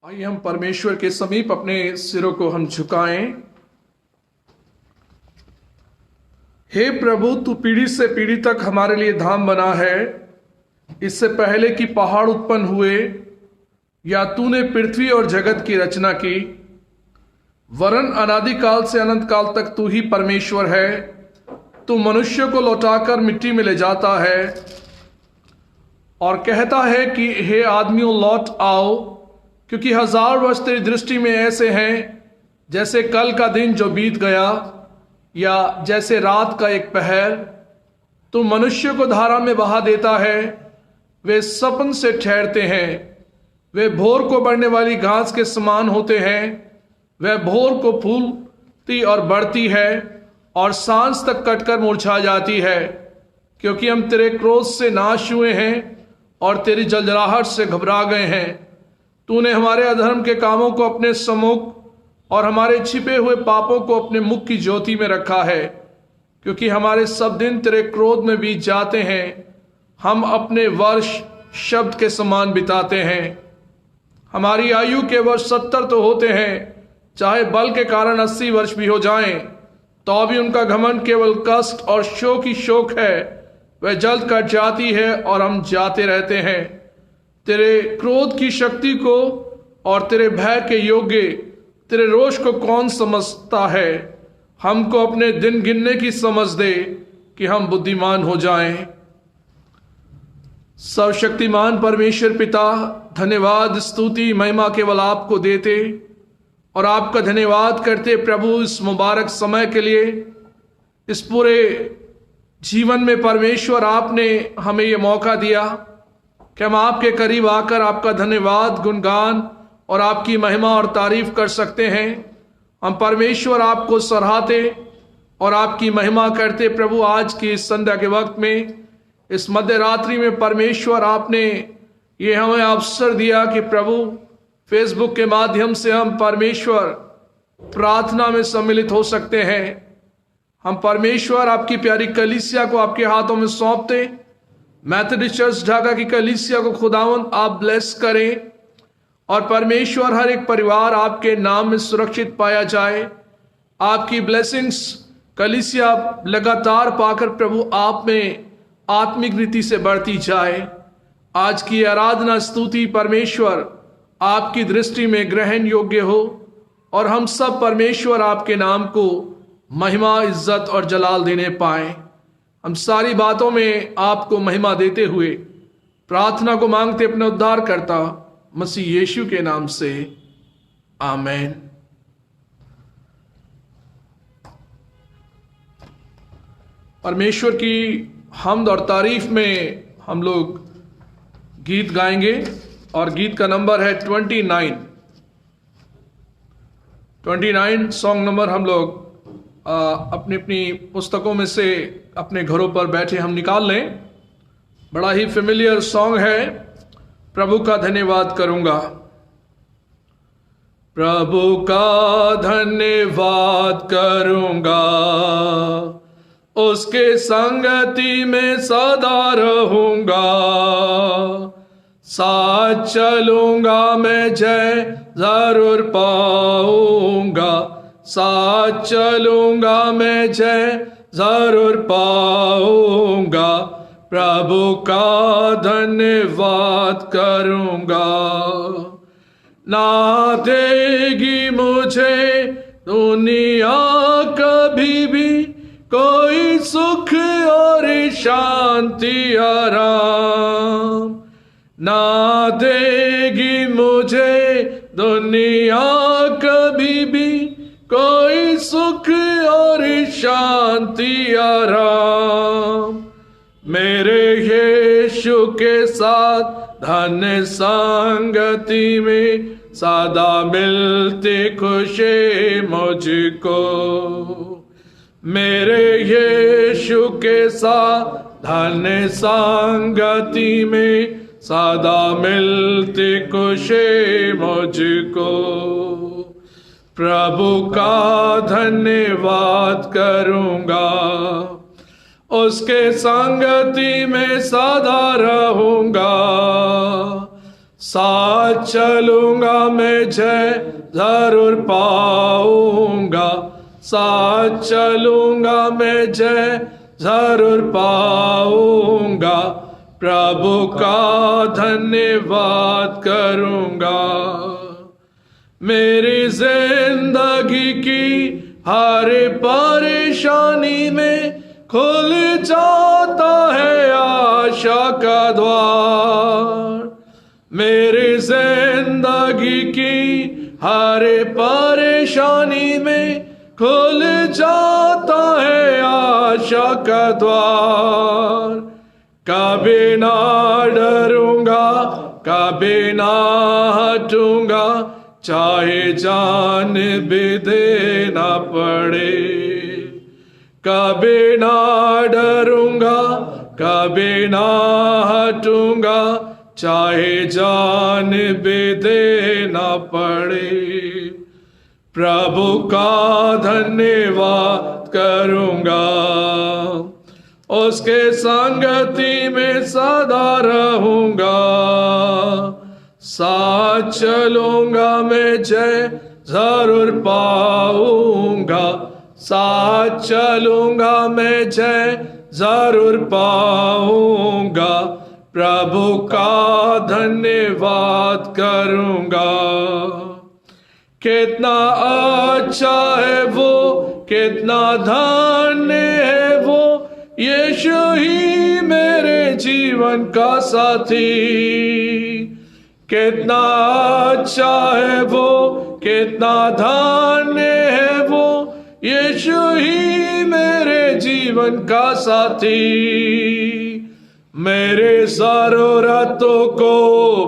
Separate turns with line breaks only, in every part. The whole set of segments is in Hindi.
आइए हम परमेश्वर के समीप अपने सिरों को हम झुकाएं। हे प्रभु, तू पीढ़ी से पीढ़ी तक हमारे लिए धाम बना है। इससे पहले कि पहाड़ उत्पन्न हुए या तूने पृथ्वी और जगत की रचना की, वरन अनादिकाल से अनंत काल तक तू ही परमेश्वर है। तू मनुष्य को लौटाकर मिट्टी में ले जाता है और कहता है कि हे आदमियों, लौट आओ, क्योंकि 1000 वर्ष तेरी दृष्टि में ऐसे हैं जैसे कल का दिन जो बीत गया, या जैसे रात का एक पहर। तू मनुष्य को धारा में बहा देता है, वे सपन से ठहरते हैं। वे भोर को बढ़ने वाली घास के समान होते हैं। वह भोर को फूलती और बढ़ती है और सांझ तक कटकर मुरझा जाती है, क्योंकि हम तेरे क्रोध से नाश हुए हैं और तेरी जलजलाहट से घबरा गए हैं। तूने हमारे अधर्म के कामों को अपने सम्मुख और हमारे छिपे हुए पापों को अपने मुख की ज्योति में रखा है। क्योंकि हमारे सब दिन तेरे क्रोध में बीत जाते हैं, हम अपने वर्ष शब्द के समान बिताते हैं। हमारी आयु के वर्ष 70 तो होते हैं, चाहे बल के कारण 80 वर्ष भी हो जाएं, तो भी उनका घमंड केवल कष्ट और शोक ही शोक है। वह जल्द कट जाती है और हम जाते रहते हैं। तेरे क्रोध की शक्ति को और तेरे भय के योग्य तेरे रोष को कौन समझता है? हमको अपने दिन गिनने की समझ दे कि हम बुद्धिमान हो जाएं। सर्वशक्तिमान परमेश्वर पिता, धन्यवाद स्तुति महिमा केवल आपको देते और आपका धन्यवाद करते प्रभु, इस मुबारक समय के लिए। इस पूरे जीवन में परमेश्वर आपने हमें ये मौका दिया कि हम आपके करीब आकर आपका धन्यवाद, गुणगान और आपकी महिमा और तारीफ कर सकते हैं। हम परमेश्वर आपको सराहते और आपकी महिमा करते प्रभु। आज की इस संध्या के वक्त में, इस मध्य रात्रि में परमेश्वर आपने ये हमें अवसर दिया कि प्रभु फेसबुक के माध्यम से हम परमेश्वर प्रार्थना में सम्मिलित हो सकते हैं। हम परमेश्वर आपकी प्यारी कलीसिया को आपके हाथों में सौंपते। मैथोडिस्ट चर्च ढाका की कलीसिया को खुदावंद आप ब्लेस करें और परमेश्वर हर एक परिवार आपके नाम में सुरक्षित पाया जाए। आपकी ब्लेसिंग्स कलीसिया लगातार पाकर प्रभु आप में आत्मिक रीति से बढ़ती जाए। आज की आराधना स्तुति परमेश्वर आपकी दृष्टि में ग्रहण योग्य हो और हम सब परमेश्वर आपके नाम को महिमा, इज्जत और जलाल देने पाए। हम सारी बातों में आपको महिमा देते हुए प्रार्थना को मांगते अपने उद्धार करता मसीह यीशु के नाम से, आमेन। परमेश्वर की हम्द और तारीफ में हम लोग गीत गाएंगे और गीत का नंबर है 29 सॉन्ग नंबर। हम लोग अपनी अपनी पुस्तकों में से अपने घरों पर बैठे हम निकाल लें। बड़ा ही फेमिलियर सॉन्ग है, प्रभु का धन्यवाद करूंगा। प्रभु का धन्यवाद करूंगा, उसके संगति में सदा रहूंगा। साथ चलूंगा मैं, जय जरूर पाऊंगा। साथ चलूंगा मैं, जय जरूर पाऊंगा। प्रभु का धन्यवाद करूंगा। ना देगी मुझे दुनिया कभी भी कोई सुख और शांति आराम। ना देगी मुझे दुनिया कभी भी कोई सुख और शांति आराम। मेरे यीशु के साथ धन्य संगति में सदा मिलती खुशी मुझको। मेरे यीशु के साथ धन्य संगति में सदा मिलती खुशी मुझको। प्रभु का धन्यवाद करूंगा, उसके संगति में सदा रहूंगा। साथ चलूंगा मैं जय जरूर पाऊंगा, साथ चलूंगा मैं जय जरूर पाऊंगा, प्रभु का धन्यवाद करूंगा। मेरी जिंदगी की हर परेशानी में खुल जाता है आशा का द्वार। मेरी जिंदगी की हर परेशानी में खुल जाता है आशा का द्वार। कभी ना डरूंगा, कभी ना हटूंगा, चाहे जान भी देना पड़े। कभी ना डरूंगा, कभी ना हटूंगा, चाहे जान भी देना पड़े। प्रभु का धन्यवाद करूंगा, उसके संगति में सदा रहूंगा। साथ चलूंगा मैं जय जरूर पाऊंगा, साथ चलूंगा मैं जय जरूर पाऊंगा, प्रभु का धन्यवाद करूंगा। कितना अच्छा है वो, कितना धन्य है वो, यीशु ही मेरे जीवन का साथी। कितना अच्छा है वो, कितना धन्य है वो, यीशु ही मेरे जीवन का साथी। मेरे जरूरतों को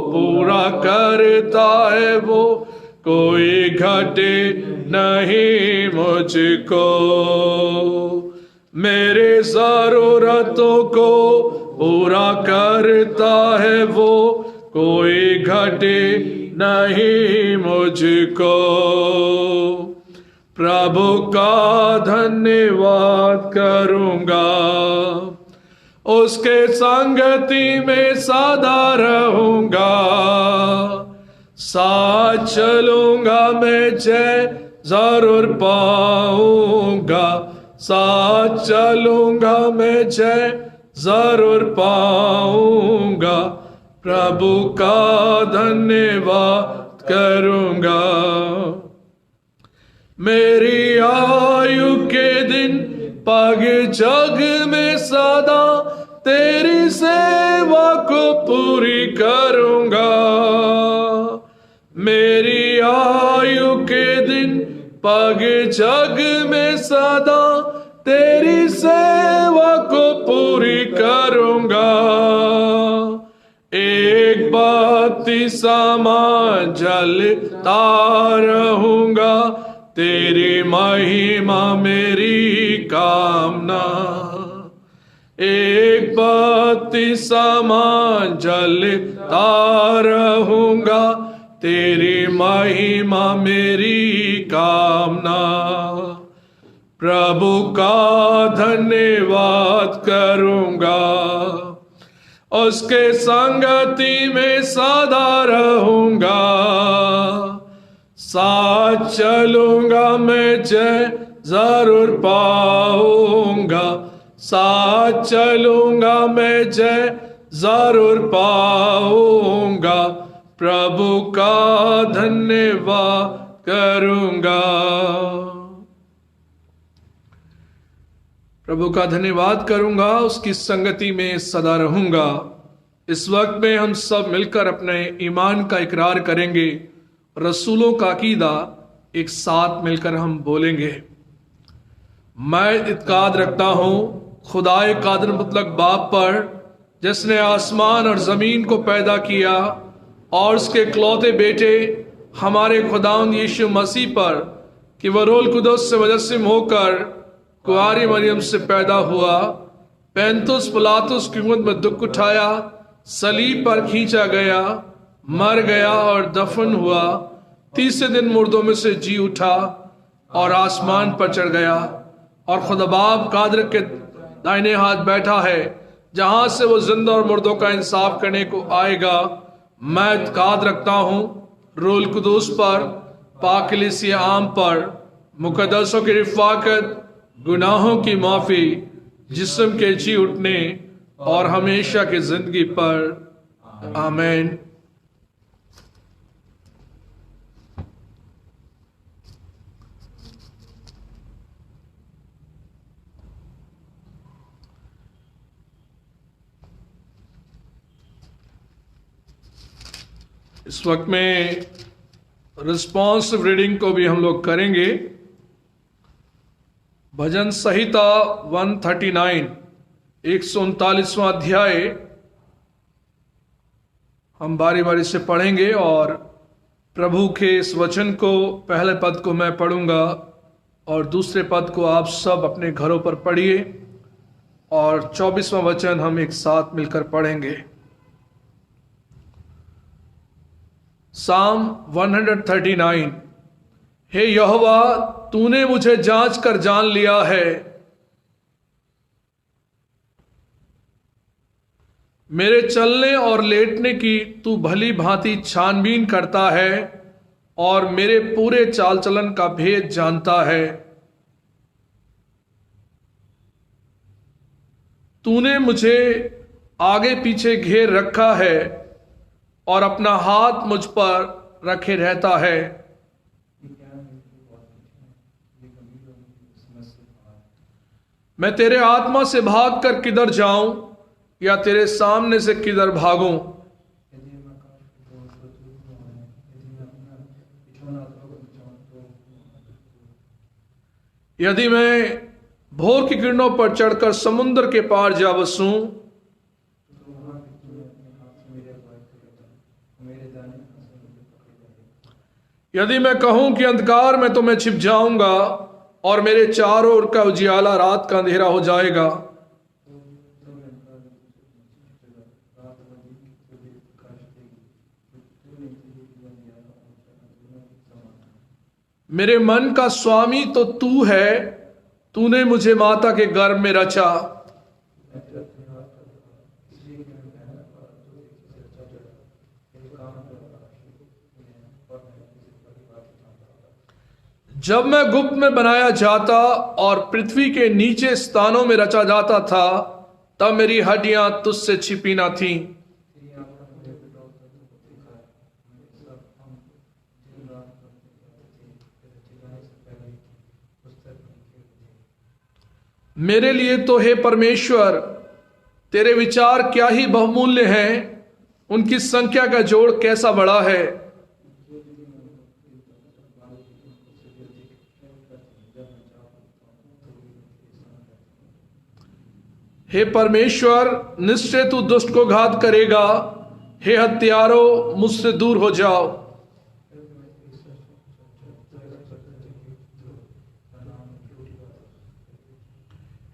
पूरा करता है वो, कोई घटे नहीं मुझको। मेरे जरूरतों को पूरा करता है वो, कोई घटे नहीं मुझको। प्रभु का धन्यवाद करूंगा, उसके संगति में सदा रहूंगा। साथ चलूंगा मैं जय जरूर पाऊंगा, साथ चलूंगा मैं जय जरूर पाऊंगा, प्रभु का धन्यवाद करूंगा। मेरी आयु के दिन पग जग में सदा तेरी सेवा को पूरी करूंगा। मेरी आयु के दिन पग जग में सदा तेरी सेवा को पूरी करूंगा। एक बत्ती समा जलता रहूंगा, तेरी महिमा मेरी कामना। एक बत्ती समा जलता रहूंगा, तेरी महिमा मेरी कामना। प्रभु का धन्यवाद करूंगा, उसके संगति में सदा रहूंगा। साथ चलूंगा मैं जय जरूर पाऊंगा, साथ चलूंगा मैं जय जरूर पाऊंगा, प्रभु का धन्यवाद करूंगा। प्रभु का धन्यवाद करूंगा, उसकी संगति में सदा रहूंगा। इस वक्त में हम सब मिलकर अपने ईमान का इकरार करेंगे। रसूलों का अकीदा एक साथ मिलकर हम बोलेंगे। मैं इत्काद रखता हूं खुदाए कादिर मुतलक बाप पर, जिसने आसमान और जमीन को पैदा किया, और उसके इकलौते बेटे हमारे खुदावंद यीशु मसीह पर, कि वह रूह कुदस से मुजस्सिम होकर कुआरी मरियम से पैदा हुआ, पैंतुस पिलातुस की उम्मत में दुख उठाया, सलीब पर खींचा गया, मर गया और दफन हुआ, तीसरे दिन मुर्दों में से जी उठा और आसमान पर चढ़ गया, और खुदा बाप कादिर के दाहिने हाथ बैठा है, जहां से वो जिंदा और मुर्दों का इंसाफ करने को आएगा। मैं इत्काद रखता हूँ रूल कुदूस पर, पाक कलीसिया आम पर, मुकद्दसों की रिफाकत, गुनाहों की माफी, जिस्म के जी उठने और हमेशा की जिंदगी पर। आमीन। इस वक्त में रिस्पॉन्सिव रीडिंग को भी हम लोग करेंगे। भजन संहिता 139 139वां अध्याय हम बारी बारी से पढ़ेंगे और प्रभु के इस वचन को पहले पद को मैं पढ़ूंगा और दूसरे पद को आप सब अपने घरों पर पढ़िए और 24वां वचन हम एक साथ मिलकर पढ़ेंगे। साम 139। हे यहोवा, तूने मुझे जांच कर जान लिया है, मेरे चलने और लेटने की तू भली भांति छानबीन करता है और मेरे पूरे चाल चलन का भेद जानता है। तूने मुझे आगे पीछे घेर रखा है और अपना हाथ मुझ पर रखे रहता है। मैं तेरे आत्मा से भागकर किधर जाऊं या तेरे सामने से किधर भागूं? यदि मैं भोर की किरणों पर चढ़कर समुद्र के पार जा बसूं, यदि मैं कहूं कि अंधकार में तो मैं छिप जाऊंगा और मेरे चारों ओर का उजियाला रात का अंधेरा हो जाएगा। मेरे मन का स्वामी तो तू है, तूने मुझे माता के गर्भ में रचा। जब मैं गुप्त में बनाया जाता और पृथ्वी के नीचे स्थानों में रचा जाता था, तब मेरी हड्डियां तुझसे छिपी ना थीं। मेरे लिए तो हे परमेश्वर, तेरे विचार क्या ही बहुमूल्य हैं, उनकी संख्या का जोड़ कैसा बड़ा है। हे परमेश्वर, निश्चय तू दुष्ट को घात करेगा। हे हत्यारों, मुझसे दूर हो जाओ।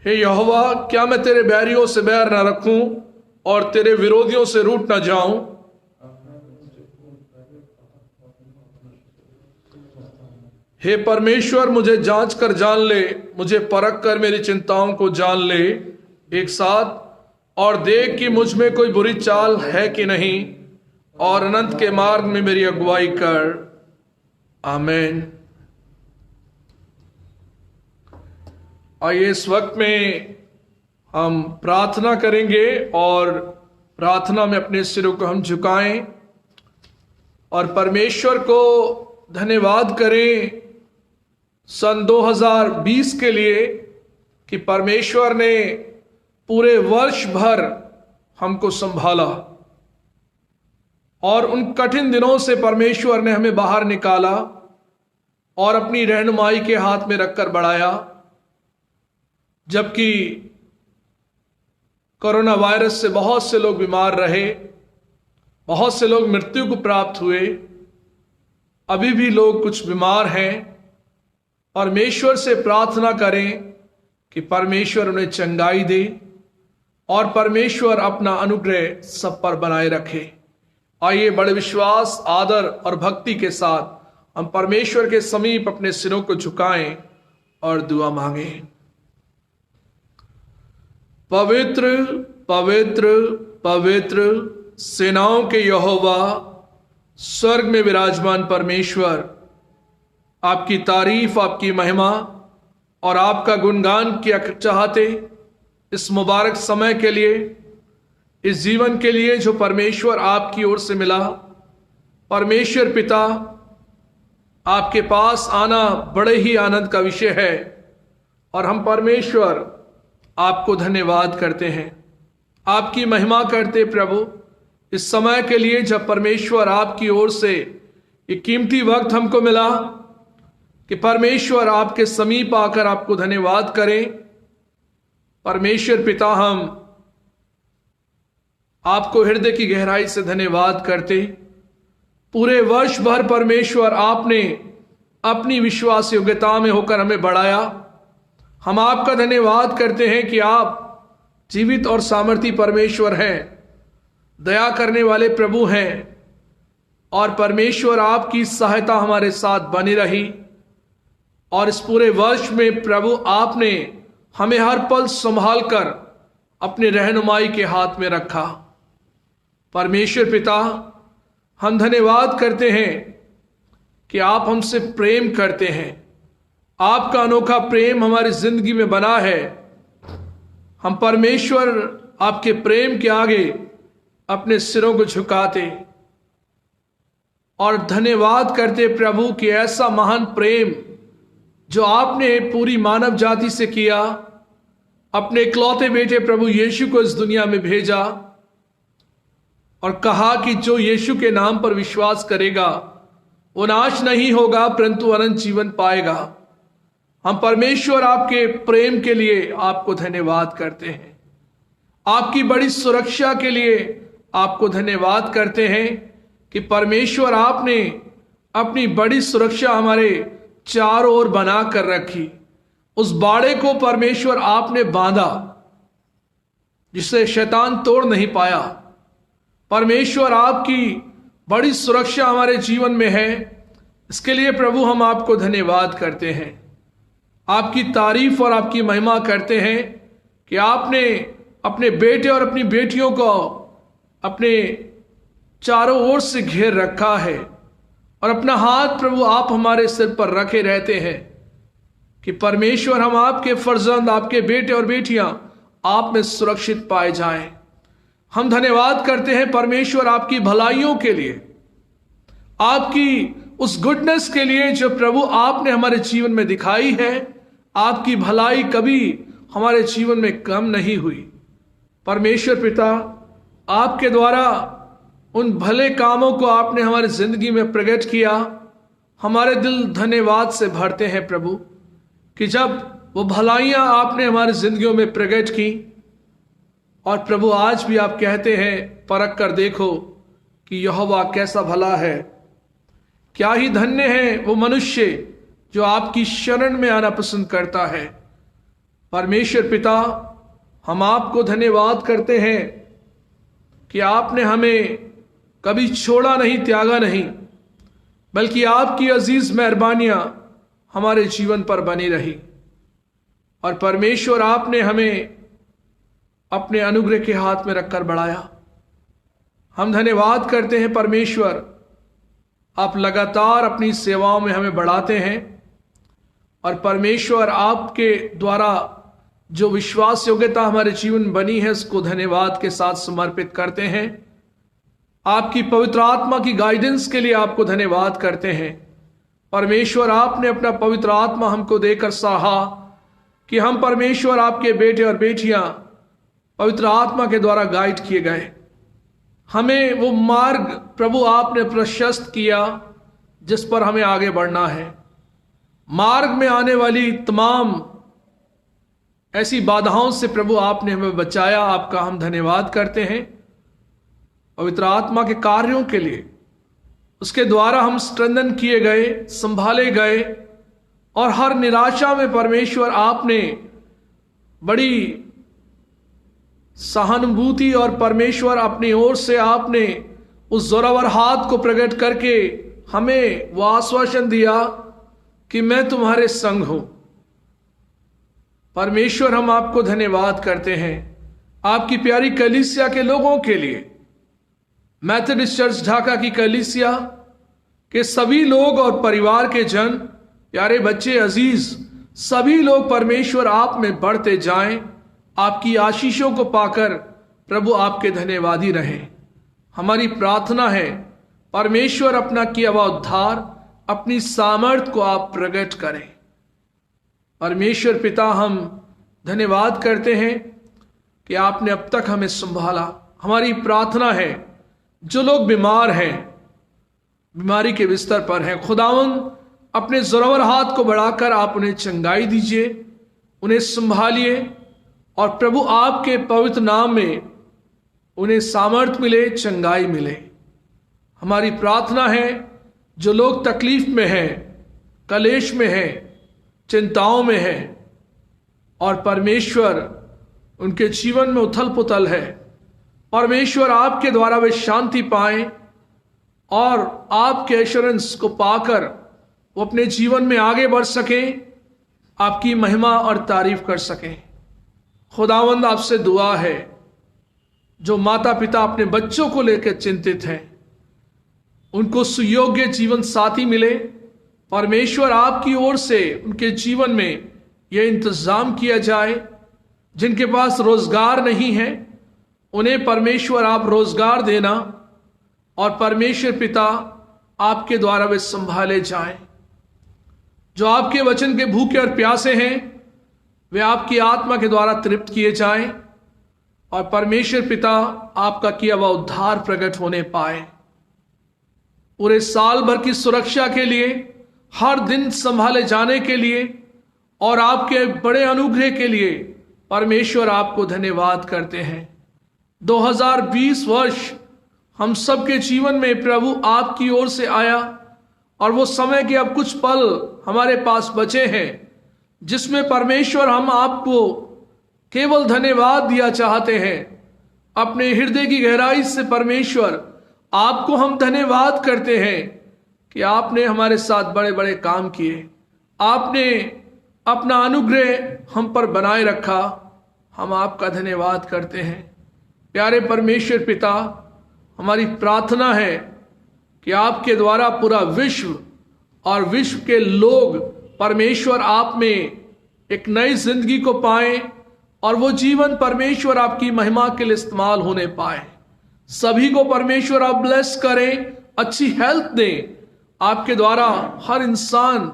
हे यहोवा, क्या मैं तेरे बैरियों से बैर न रखूं और तेरे विरोधियों से रूठ न जाऊं? हे परमेश्वर, मुझे जांच कर जान ले, मुझे परख कर मेरी चिंताओं को जान ले एक साथ, और देख कि मुझ में कोई बुरी चाल है कि नहीं, और अनंत के मार्ग में मेरी अगुवाई कर। आमीन। आइए इस वक्त में हम प्रार्थना करेंगे और प्रार्थना में अपने सिरों को हम झुकाएं और परमेश्वर को धन्यवाद करें सन 2020 के लिए कि परमेश्वर ने पूरे वर्ष भर हमको संभाला और उन कठिन दिनों से परमेश्वर ने हमें बाहर निकाला और अपनी रहनुमाई के हाथ में रखकर बढ़ाया। जबकि कोरोना वायरस से बहुत से लोग बीमार रहे, बहुत से लोग मृत्यु को प्राप्त हुए, अभी भी लोग कुछ बीमार हैं। परमेश्वर से प्रार्थना करें कि परमेश्वर उन्हें चंगाई दे और परमेश्वर अपना अनुग्रह सब पर बनाए रखे। आइए बड़े विश्वास, आदर और भक्ति के साथ हम परमेश्वर के समीप अपने सिरों को झुकाएं और दुआ मांगें। पवित्र पवित्र पवित्र सेनाओं के यहोवा, स्वर्ग में विराजमान परमेश्वर, आपकी तारीफ, आपकी महिमा और आपका गुणगान किया चाहते इस मुबारक समय के लिए, इस जीवन के लिए जो परमेश्वर आपकी ओर से मिला। परमेश्वर पिता, आपके पास आना बड़े ही आनंद का विषय है और हम परमेश्वर आपको धन्यवाद करते हैं, आपकी महिमा करते प्रभु, इस समय के लिए जब परमेश्वर आपकी ओर से ये कीमती वक्त हमको मिला कि परमेश्वर आपके समीप आकर आपको धन्यवाद करें। परमेश्वर पिता, हम आपको हृदय की गहराई से धन्यवाद करते। पूरे वर्ष भर परमेश्वर आपने अपनी विश्वास योग्यता में होकर हमें बढ़ाया। हम आपका धन्यवाद करते हैं कि आप जीवित और सामर्थी परमेश्वर हैं, दया करने वाले प्रभु हैं और परमेश्वर आपकी सहायता हमारे साथ बनी रही। और इस पूरे वर्ष में प्रभु आपने हमें हर पल संभाल कर अपने रहनुमाई के हाथ में रखा। परमेश्वर पिता, हम धन्यवाद करते हैं कि आप हमसे प्रेम करते हैं। आपका अनोखा प्रेम हमारी जिंदगी में बना है। हम परमेश्वर आपके प्रेम के आगे अपने सिरों को झुकाते और धन्यवाद करते प्रभु कि ऐसा महान प्रेम जो आपने पूरी मानव जाति से किया, अपने इकलौते बेटे प्रभु यीशु को इस दुनिया में भेजा और कहा कि जो यीशु के नाम पर विश्वास करेगा वो नाश नहीं होगा परंतु अनंत जीवन पाएगा। हम परमेश्वर आपके प्रेम के लिए आपको धन्यवाद करते हैं, आपकी बड़ी सुरक्षा के लिए आपको धन्यवाद करते हैं कि परमेश्वर आपने अपनी बड़ी सुरक्षा हमारे चारों ओर बना कर रखी। उस बाड़े को परमेश्वर आपने बांधा जिसे शैतान तोड़ नहीं पाया। परमेश्वर आपकी बड़ी सुरक्षा हमारे जीवन में है, इसके लिए प्रभु हम आपको धन्यवाद करते हैं, आपकी तारीफ और आपकी महिमा करते हैं कि आपने अपने बेटे और अपनी बेटियों को अपने चारों ओर से घेर रखा है और अपना हाथ प्रभु आप हमारे सिर पर रखे रहते हैं कि परमेश्वर हम आपके फर्जंद, आपके बेटे और बेटियां आप में सुरक्षित पाए जाएं। हम धन्यवाद करते हैं परमेश्वर आपकी भलाइयों के लिए, आपकी उस गुडनेस के लिए जो प्रभु आपने हमारे जीवन में दिखाई है। आपकी भलाई कभी हमारे जीवन में कम नहीं हुई। परमेश्वर पिता, आपके द्वारा उन भले कामों को आपने हमारी जिंदगी में प्रकट किया। हमारे दिल धन्यवाद से भरते हैं प्रभु कि जब वो भलाइयां आपने हमारी जिंदगियों में प्रकट की और प्रभु आज भी आप कहते हैं परख कर देखो कि यहोवा कैसा भला है। क्या ही धन्य है वो मनुष्य जो आपकी शरण में आना पसंद करता है। परमेश्वर पिता, हम आपको धन्यवाद करते हैं कि आपने हमें कभी छोड़ा नहीं, त्यागा नहीं, बल्कि आपकी अजीज मेहरबानियां हमारे जीवन पर बनी रही। और परमेश्वर आपने हमें अपने अनुग्रह के हाथ में रखकर बढ़ाया। हम धन्यवाद करते हैं परमेश्वर, आप लगातार अपनी सेवाओं में हमें बढ़ाते हैं और परमेश्वर आपके द्वारा जो विश्वास योग्यता हमारे जीवन में बनी है उसको धन्यवाद के साथ समर्पित करते हैं। आपकी पवित्र आत्मा की गाइडेंस के लिए आपको धन्यवाद करते हैं। परमेश्वर, आपने अपना पवित्र आत्मा हमको देकर सहा कि हम परमेश्वर आपके बेटे और बेटियां पवित्र आत्मा के द्वारा गाइड किए गए। हमें वो मार्ग प्रभु आपने प्रशस्त किया जिस पर हमें आगे बढ़ना है। मार्ग में आने वाली तमाम ऐसी बाधाओं से प्रभु आपने हमें बचाया। आपका हम धन्यवाद करते हैं पवित्र आत्मा के कार्यों के लिए। उसके द्वारा हम स्ट्रेंथन किए गए, संभाले गए और हर निराशा में परमेश्वर आपने बड़ी सहानुभूति और परमेश्वर अपनी ओर से आपने उस जोरावर हाथ को प्रकट करके हमें वो आश्वासन दिया कि मैं तुम्हारे संग हूं। परमेश्वर, हम आपको धन्यवाद करते हैं आपकी प्यारी कलीसिया के लोगों के लिए मेथोडिस्ट चर्च ढाका की कलीसिया के सभी लोग और परिवार के जन, प्यारे बच्चे अजीज, सभी लोग परमेश्वर आप में बढ़ते जाएं, आपकी आशीषों को पाकर प्रभु आपके धन्यवादी रहें। हमारी प्रार्थना है परमेश्वर अपना किया हुआ उद्धार, अपनी सामर्थ को आप प्रकट करें। परमेश्वर पिता, हम धन्यवाद करते हैं कि आपने अब तक हमें संभाला। हमारी प्रार्थना है जो लोग बीमार हैं, बीमारी के बिस्तर पर हैं, खुदावंद अपने जोरवर हाथ को बढ़ाकर आप उन्हें चंगाई दीजिए, उन्हें संभालिए और प्रभु आपके पवित्र नाम में उन्हें सामर्थ मिले, चंगाई मिले। हमारी प्रार्थना है जो लोग तकलीफ में हैं, कलेश में हैं, चिंताओं में हैं और परमेश्वर उनके जीवन में उथल पुथल है, परमेश्वर आपके द्वारा वे शांति पाएं और आपके एश्योरेंस को पाकर वो अपने जीवन में आगे बढ़ सकें, आपकी महिमा और तारीफ कर सकें। खुदावंद आपसे दुआ है जो माता पिता अपने बच्चों को लेकर चिंतित हैं, उनको सुयोग्य जीवन साथी मिले। परमेश्वर आपकी ओर से उनके जीवन में यह इंतजाम किया जाए। जिनके पास रोजगार नहीं है उन्हें परमेश्वर आप रोजगार देना और परमेश्वर पिता आपके द्वारा वे संभाले जाएं। जो आपके वचन के भूखे और प्यासे हैं वे आपकी आत्मा के द्वारा तृप्त किए जाएं और परमेश्वर पिता आपका किया हुआ उद्धार प्रकट होने पाए। पूरे साल भर की सुरक्षा के लिए, हर दिन संभाले जाने के लिए और आपके बड़े अनुग्रह के लिए परमेश्वर आपको धन्यवाद करते हैं। 2020 वर्ष हम सबके जीवन में प्रभु आपकी ओर से आया और वो समय के अब कुछ पल हमारे पास बचे हैं जिसमें परमेश्वर हम आपको केवल धन्यवाद दिया चाहते हैं। अपने हृदय की गहराई से परमेश्वर आपको हम धन्यवाद करते हैं कि आपने हमारे साथ बड़े बड़े काम किए, आपने अपना अनुग्रह हम पर बनाए रखा। हम आपका धन्यवाद करते हैं। प्यारे परमेश्वर पिता, हमारी प्रार्थना है कि आपके द्वारा पूरा विश्व और विश्व के लोग परमेश्वर आप में एक नई जिंदगी को पाएं और वो जीवन परमेश्वर आपकी महिमा के लिए इस्तेमाल होने पाए। सभी को परमेश्वर आप ब्लेस करें, अच्छी हेल्थ दें। आपके द्वारा हर इंसान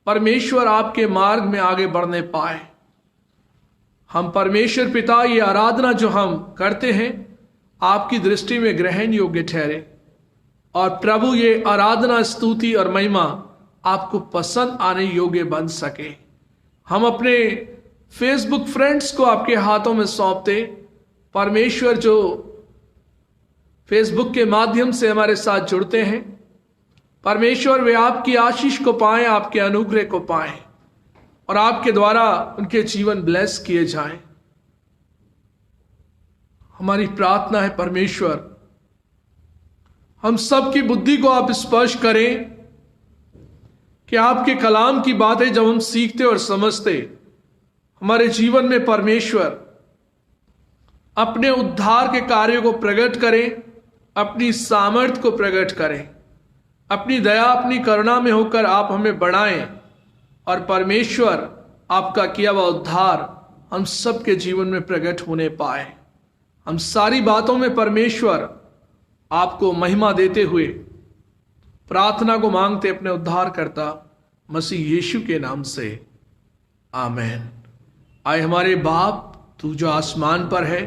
परमेश्वर आपके मार्ग में आगे बढ़ने पाए। हम परमेश्वर पिता ये आराधना जो हम करते हैं आपकी दृष्टि में ग्रहण योग्य ठहरे और प्रभु ये आराधना, स्तुति और महिमा आपको पसंद आने योग्य बन सके। हम अपने फेसबुक फ्रेंड्स को आपके हाथों में सौंपते। परमेश्वर जो फेसबुक के माध्यम से हमारे साथ जुड़ते हैं, परमेश्वर वे आपकी आशीष को पाएं, आपके अनुग्रह को पाएं और आपके द्वारा उनके जीवन ब्लेस किए जाएं। हमारी प्रार्थना है परमेश्वर, हम सबकी बुद्धि को आप स्पर्श करें कि आपके कलाम की बातें जब हम सीखते और समझते, हमारे जीवन में परमेश्वर अपने उद्धार के कार्यों को प्रकट करें, अपनी सामर्थ को प्रकट करें। अपनी दया, अपनी करुणा में होकर आप हमें बढ़ाएं और परमेश्वर आपका किया हुआ उद्धार हम सबके जीवन में प्रकट होने पाए। हम सारी बातों में परमेश्वर आपको महिमा देते हुए प्रार्थना को मांगते अपने उद्धार करता मसीह यीशु के नाम से, आमीन। आए हमारे बाप, तू जो आसमान पर है,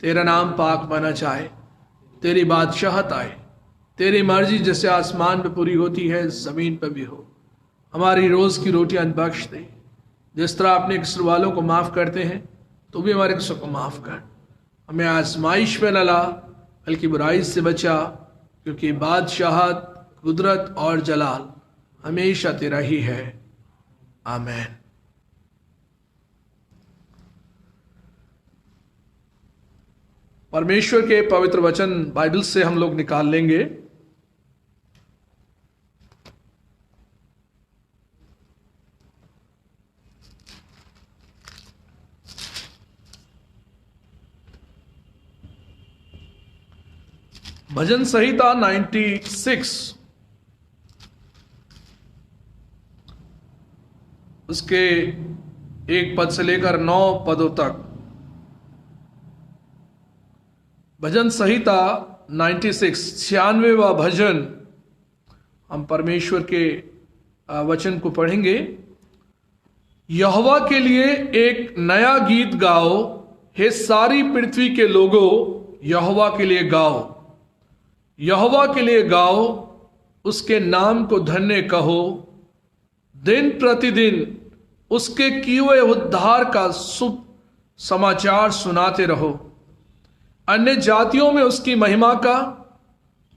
तेरा नाम पाक माना जाए, तेरी बादशाहत आए, तेरी मर्जी जैसे आसमान पे पूरी होती है जमीन पर भी हो। हमारी रोज की रोटियां बख्श दे, जिस तरह अपने कसूर वालों को माफ करते हैं तो भी हमारे कसूर को माफ कर। हमें आजमाइश में न ला बल्कि बुराई से बचा, क्योंकि बादशाहत, कुदरत और जलाल हमेशा तेरा ही है, आमीन। परमेश्वर के पवित्र वचन बाइबल से हम लोग निकाल लेंगे। भजन संहिता 96 उसके 1 पद से लेकर 9 पदों तक। भजन संहिता 96 भजन हम परमेश्वर के वचन को पढ़ेंगे। यहोवा के लिए एक नया गीत गाओ, हे सारी पृथ्वी के लोगों, यहोवा के लिए गाओ। यहोवा के लिए गाओ, उसके नाम को धन्य कहो। दिन प्रतिदिन उसके किए हुए उद्धार का शुभ समाचार सुनाते रहो। अन्य जातियों में उसकी महिमा का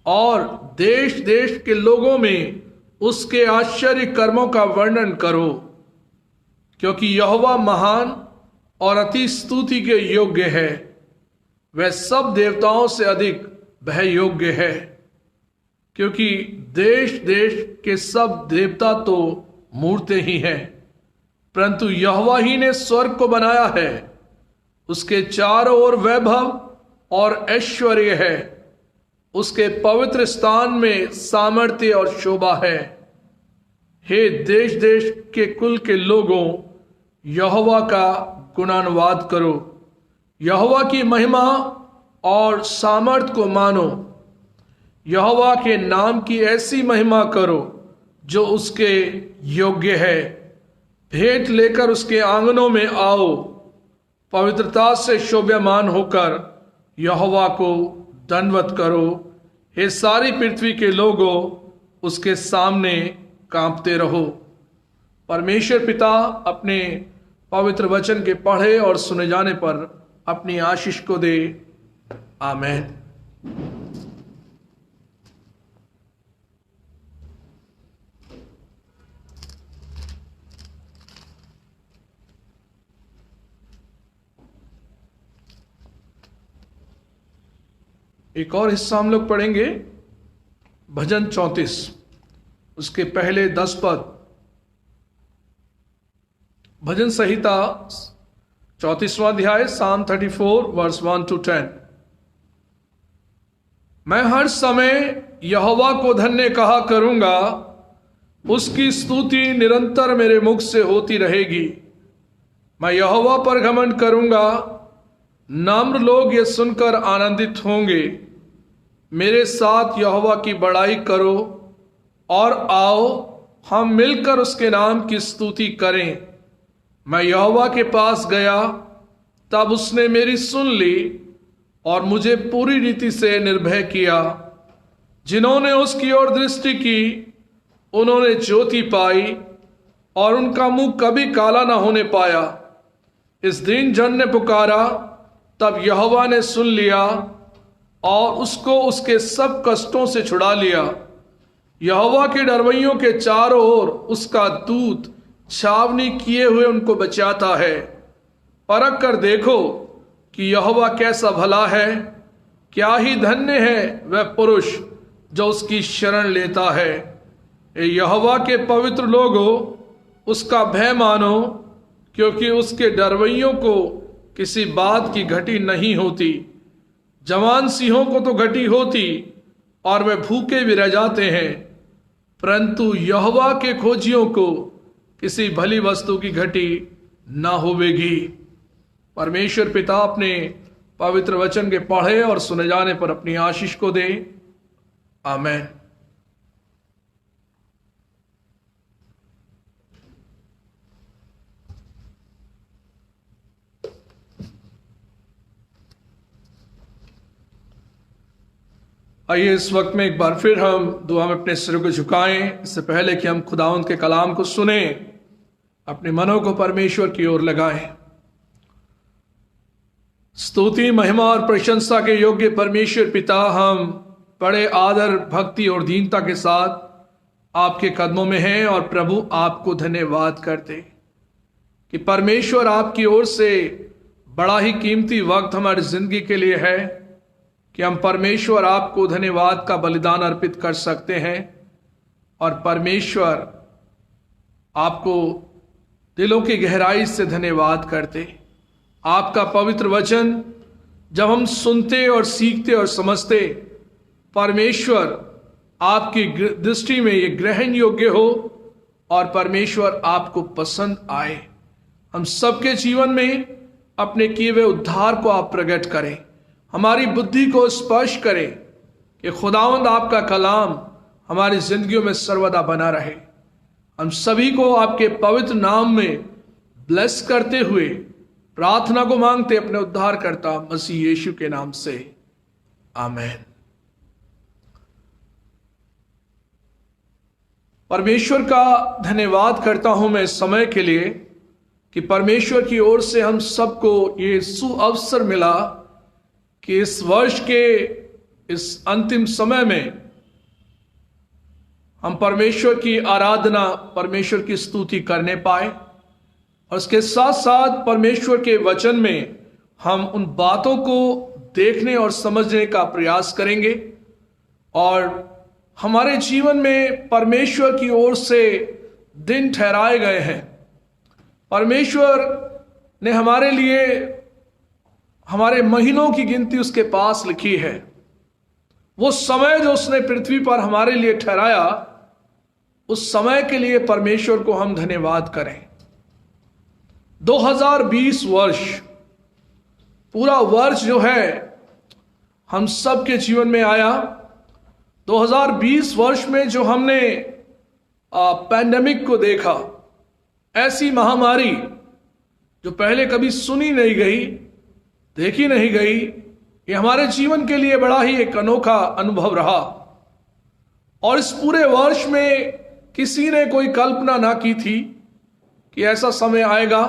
और देश देश के लोगों में उसके आश्चर्य कर्मों का वर्णन करो, क्योंकि यहोवा महान और अति स्तुति के योग्य है। वह सब देवताओं से अधिक भय योग्य है, क्योंकि देश देश के सब देवता तो मूर्तें ही हैं, परंतु यहोवा ही ने स्वर्ग को बनाया है। उसके चारों ओर वैभव और ऐश्वर्य है, उसके पवित्र स्थान में सामर्थ्य और शोभा है। हे देश देश के कुल के लोगों, यहोवा का गुणानुवाद करो। यहोवा की महिमा और सामर्थ को मानो। यहोवा के नाम की ऐसी महिमा करो जो उसके योग्य है। भेंट लेकर उसके आंगनों में आओ, पवित्रता से शोभायमान होकर यहोवा को दंडवत करो। हे सारी पृथ्वी के लोगों, उसके सामने कांपते रहो। परमेश्वर पिता अपने पवित्र वचन के पढ़े और सुने जाने पर अपनी आशीष को दे। आमीन। एक और हिस्सा हम लोग पढ़ेंगे, भजन 34 उसके पहले 10 पद। भजन संहिता 34वां अध्याय, Psalm 34 वर्स 1 to 10। मैं हर समय यहोवा को धन्य कहा करूंगा, उसकी स्तुति निरंतर मेरे मुख से होती रहेगी। मैं यहोवा पर घमंड करूंगा, नम्र लोग ये सुनकर आनंदित होंगे। मेरे साथ यहोवा की बड़ाई करो और आओ हम मिलकर उसके नाम की स्तुति करें। मैं यहोवा के पास गया, तब उसने मेरी सुन ली और मुझे पूरी रीति से निर्भय किया। जिन्होंने उसकी ओर दृष्टि की, उन्होंने ज्योति पाई और उनका मुंह कभी काला ना होने पाया। इस दिन जन ने पुकारा, तब यहोवा ने सुन लिया और उसको उसके सब कष्टों से छुड़ा लिया। यहोवा के डरवैयों के चारों ओर उसका दूत छावनी किए हुए उनको बचाता है। परख कर देखो कि यहोवा कैसा भला है। क्या ही धन्य है वह पुरुष जो उसकी शरण लेता है। यहोवा के पवित्र लोगों, उसका भय मानो, क्योंकि उसके डरवैयों को किसी बात की घटी नहीं होती। जवान सिंहों को तो घटी होती और वे भूखे भी रह जाते हैं, परंतु यहोवा के खोजियों को किसी भली वस्तु की घटी ना होवेगी। परमेश्वर पिता अपने पवित्र वचन के पढ़े और सुने जाने पर अपनी आशीष को दे। आमीन। आइए इस वक्त में एक बार फिर हम दुआ में अपने सिर को झुकाएं। इससे पहले कि हम खुदावंद के कलाम को सुने, अपने मनों को परमेश्वर की ओर लगाएं। स्तुति, महिमा और प्रशंसा के योग्य परमेश्वर पिता, हम बड़े आदर, भक्ति और दीनता के साथ आपके कदमों में हैं और प्रभु आपको धन्यवाद करते कि परमेश्वर आपकी ओर से बड़ा ही कीमती वक्त हमारी जिंदगी के लिए है कि हम परमेश्वर आपको धन्यवाद का बलिदान अर्पित कर सकते हैं। और परमेश्वर आपको दिलों की गहराई से धन्यवाद करते। आपका पवित्र वचन जब हम सुनते और सीखते और समझते, परमेश्वर आपकी दृष्टि में ये ग्रहण योग्य हो और परमेश्वर आपको पसंद आए। हम सबके जीवन में अपने किए हुए उद्धार को आप प्रकट करें, हमारी बुद्धि को स्पर्श करें कि खुदावंद आपका कलाम हमारी जिंदगियों में सर्वदा बना रहे। हम सभी को आपके पवित्र नाम में ब्लेस करते हुए प्रार्थना को मांगते अपने उद्धारकर्ता मसीह यीशु के नाम से, आमीन। परमेश्वर का धन्यवाद करता हूं मैं इस समय के लिए कि परमेश्वर की ओर से हम सबको ये सुअवसर मिला कि इस वर्ष के इस अंतिम समय में हम परमेश्वर की आराधना, परमेश्वर की स्तुति करने पाए और उसके साथ साथ परमेश्वर के वचन में हम उन बातों को देखने और समझने का प्रयास करेंगे और हमारे जीवन में परमेश्वर की ओर से दिन ठहराए गए हैं। परमेश्वर ने हमारे लिए हमारे महीनों की गिनती उसके पास लिखी है। वो समय जो उसने पृथ्वी पर हमारे लिए ठहराया, उस समय के लिए परमेश्वर को हम धन्यवाद करें। 2020 वर्ष, पूरा वर्ष जो है हम सबके जीवन में आया। 2020 वर्ष में जो हमने पैंडेमिक को देखा, ऐसी महामारी जो पहले कभी सुनी नहीं गई, देखी नहीं गई, ये हमारे जीवन के लिए बड़ा ही एक अनोखा अनुभव रहा। और इस पूरे वर्ष में किसी ने कोई कल्पना ना की थी कि ऐसा समय आएगा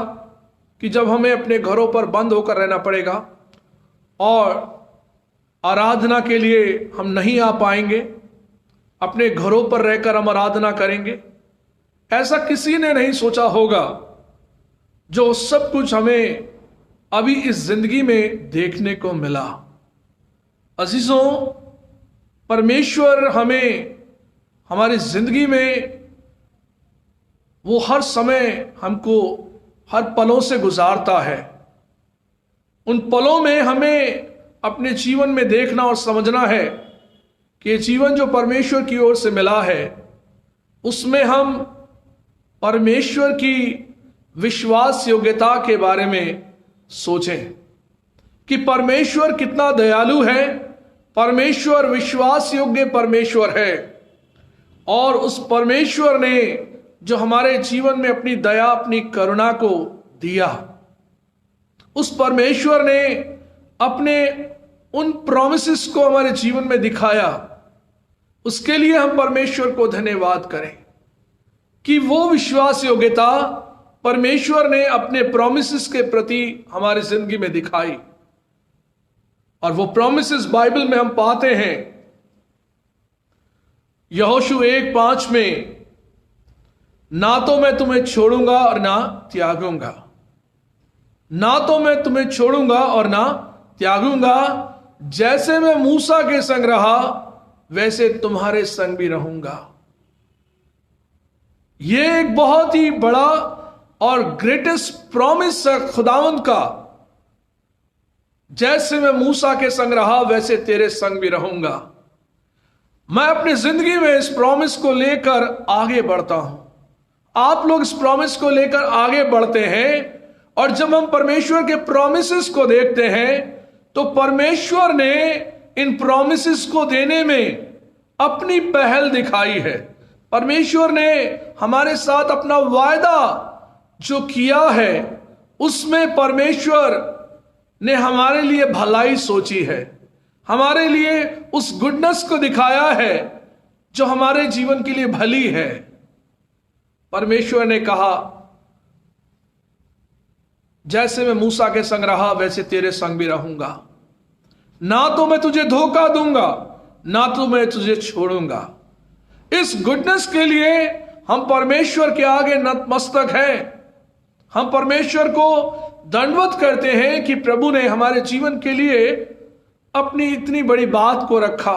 कि जब हमें अपने घरों पर बंद होकर रहना पड़ेगा और आराधना के लिए हम नहीं आ पाएंगे, अपने घरों पर रहकर हम आराधना करेंगे। ऐसा किसी ने नहीं सोचा होगा। जो सब कुछ हमें अभी इस जिंदगी में देखने को मिला। अजीजों, परमेश्वर हमें हमारी जिंदगी में वो हर समय हमको हर पलों से गुजारता है। उन पलों में हमें अपने जीवन में देखना और समझना है कि ये जीवन जो परमेश्वर की ओर से मिला है, उसमें हम परमेश्वर की विश्वास योग्यता के बारे में सोचें कि परमेश्वर कितना दयालु है। परमेश्वर विश्वास योग्य परमेश्वर है और उस परमेश्वर ने जो हमारे जीवन में अपनी दया, अपनी करुणा को दिया, उस परमेश्वर ने अपने उन प्रॉमिसेस को हमारे जीवन में दिखाया। उसके लिए हम परमेश्वर को धन्यवाद करें कि वो विश्वास योग्यता परमेश्वर ने अपने प्रॉमिसेस के प्रति हमारी जिंदगी में दिखाई। और वो प्रॉमिसेस बाइबल में हम पाते हैं। यहोशू 1:5 में, ना तो मैं तुम्हें छोड़ूंगा और ना त्यागूंगा, ना तो मैं तुम्हें छोड़ूंगा और ना त्यागूंगा, जैसे मैं मूसा के संग रहा वैसे तुम्हारे संग भी रहूंगा। यह एक बहुत ही बड़ा और ग्रेटेस्ट प्रॉमिस है खुदावंद का। जैसे मैं मूसा के संग रहा वैसे तेरे संग भी रहूंगा। मैं अपनी जिंदगी में इस प्रॉमिस को लेकर आगे बढ़ता हूं। आप लोग इस प्रॉमिस को लेकर आगे बढ़ते हैं और जब हम परमेश्वर के प्रॉमिसेस को देखते हैं तो परमेश्वर ने इन प्रॉमिसेस को देने में अपनी पहल दिखाई है। परमेश्वर ने हमारे साथ अपना वायदा जो किया है, उसमें परमेश्वर ने हमारे लिए भलाई सोची है, हमारे लिए उस गुडनेस को दिखाया है जो हमारे जीवन के लिए भली है। परमेश्वर ने कहा, जैसे मैं मूसा के संग रहा वैसे तेरे संग भी रहूंगा, ना तो मैं तुझे धोखा दूंगा ना तो मैं तुझे छोड़ूंगा। इस गुडनेस के लिए हम परमेश्वर के आगे नतमस्तक हैं। हम परमेश्वर को दंडवत करते हैं कि प्रभु ने हमारे जीवन के लिए अपनी इतनी बड़ी बात को रखा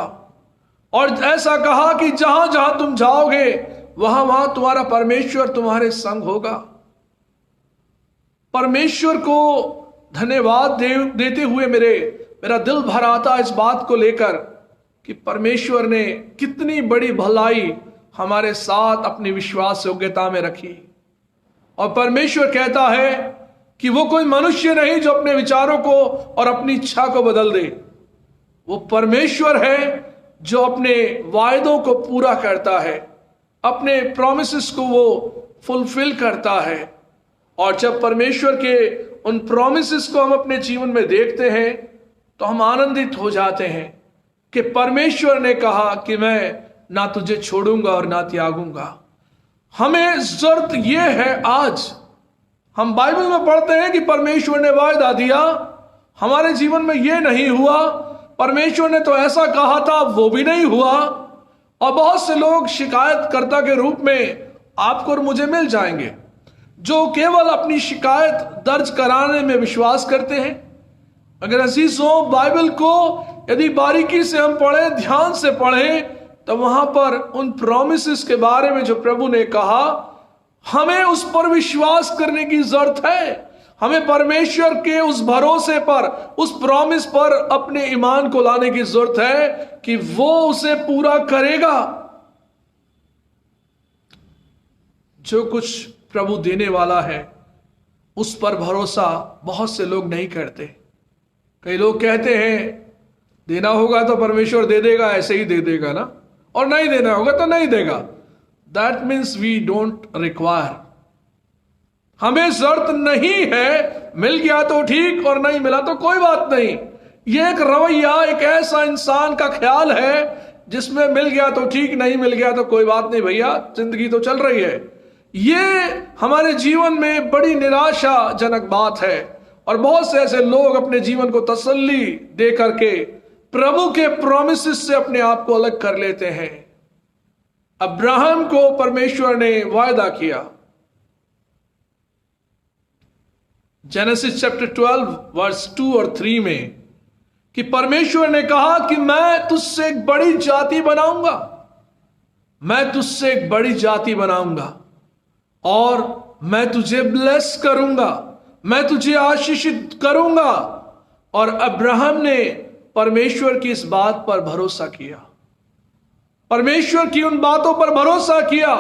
और ऐसा कहा कि जहां जहां तुम जाओगे वहां वहां तुम्हारा परमेश्वर तुम्हारे संग होगा। परमेश्वर को धन्यवाद देते हुए मेरा दिल भर आता इस बात को लेकर कि परमेश्वर ने कितनी बड़ी भलाई हमारे साथ अपनी विश्वास योग्यता में रखी। और परमेश्वर कहता है कि वो कोई मनुष्य नहीं जो अपने विचारों को और अपनी इच्छा को बदल दे। वो परमेश्वर है जो अपने वायदों को पूरा करता है, अपने प्रॉमिसेस को वो फुलफिल करता है। और जब परमेश्वर के उन प्रॉमिसेस को हम अपने जीवन में देखते हैं तो हम आनंदित हो जाते हैं कि परमेश्वर ने कहा कि मैं ना तुझे छोड़ूंगा और ना त्यागूंगा। हमें जरूरत यह है, आज हम बाइबल में पढ़ते हैं कि परमेश्वर ने वायदा दिया, हमारे जीवन में यह नहीं हुआ, परमेश्वर ने तो ऐसा कहा था वो भी नहीं हुआ। और बहुत से लोग शिकायतकर्ता के रूप में आपको और मुझे मिल जाएंगे जो केवल अपनी शिकायत दर्ज कराने में विश्वास करते हैं। अगर अजीजों, बाइबल को यदि बारीकी से हम पढ़ें, ध्यान से पढ़ें, तो वहां पर उन प्रॉमिसेस के बारे में जो प्रभु ने कहा, हमें उस पर विश्वास करने की जरूरत है। हमें परमेश्वर के उस भरोसे पर, उस प्रॉमिस पर अपने ईमान को लाने की जरूरत है कि वो उसे पूरा करेगा। जो कुछ प्रभु देने वाला है उस पर भरोसा बहुत से लोग नहीं करते। कई लोग कहते हैं देना होगा तो परमेश्वर दे देगा, ऐसे ही दे देगा ना, और नहीं देना होगा तो नहीं देगा। That means we don't require. हमें जरूरत नहीं है, मिल गया तो ठीक और नहीं मिला तो कोई बात नहीं। यह एक रवैया, एक ऐसा इंसान का ख्याल है जिसमें मिल गया तो ठीक, नहीं मिल गया तो कोई बात नहीं भैया, जिंदगी तो चल रही है। ये हमारे जीवन में बड़ी निराशाजनक बात है। और बहुत से ऐसे लोग अपने जीवन को तसल्ली दे करके प्रभु के प्रॉमिसेस से अपने आप को अलग कर लेते हैं। अब्राहम को परमेश्वर ने वायदा किया, जेनेसिस चैप्टर 12 वर्स 2 और 3 में, कि परमेश्वर ने कहा कि मैं तुझसे एक बड़ी जाति बनाऊंगा, मैं तुझसे एक बड़ी जाति बनाऊंगा और मैं तुझे ब्लेस करूंगा, मैं तुझे आशीषित करूंगा। और अब्राहम ने परमेश्वर की इस बात पर भरोसा किया, परमेश्वर की उन बातों पर भरोसा किया,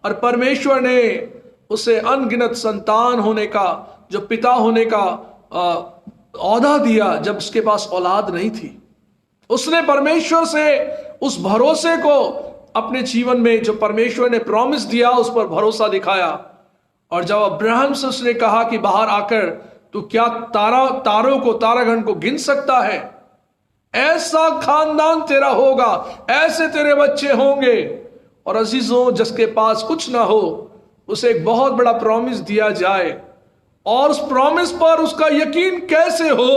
और परमेश्वर ने उसे अनगिनत संतान होने का, जो पिता होने का औहदा दिया जब उसके पास औलाद नहीं थी। उसने परमेश्वर से उस भरोसे को अपने जीवन में, जो परमेश्वर ने प्रॉमिस दिया, उस पर भरोसा दिखाया। और जब अब्राहम से उसने कहा कि बाहर आकर तू क्या तारों को, तारागण को गिन सकता है, ऐसा खानदान तेरा होगा, ऐसे तेरे बच्चे होंगे। और अजीजों, जिसके पास कुछ ना हो उसे एक बहुत बड़ा प्रॉमिस दिया जाए, और उस प्रॉमिस पर उसका यकीन कैसे हो,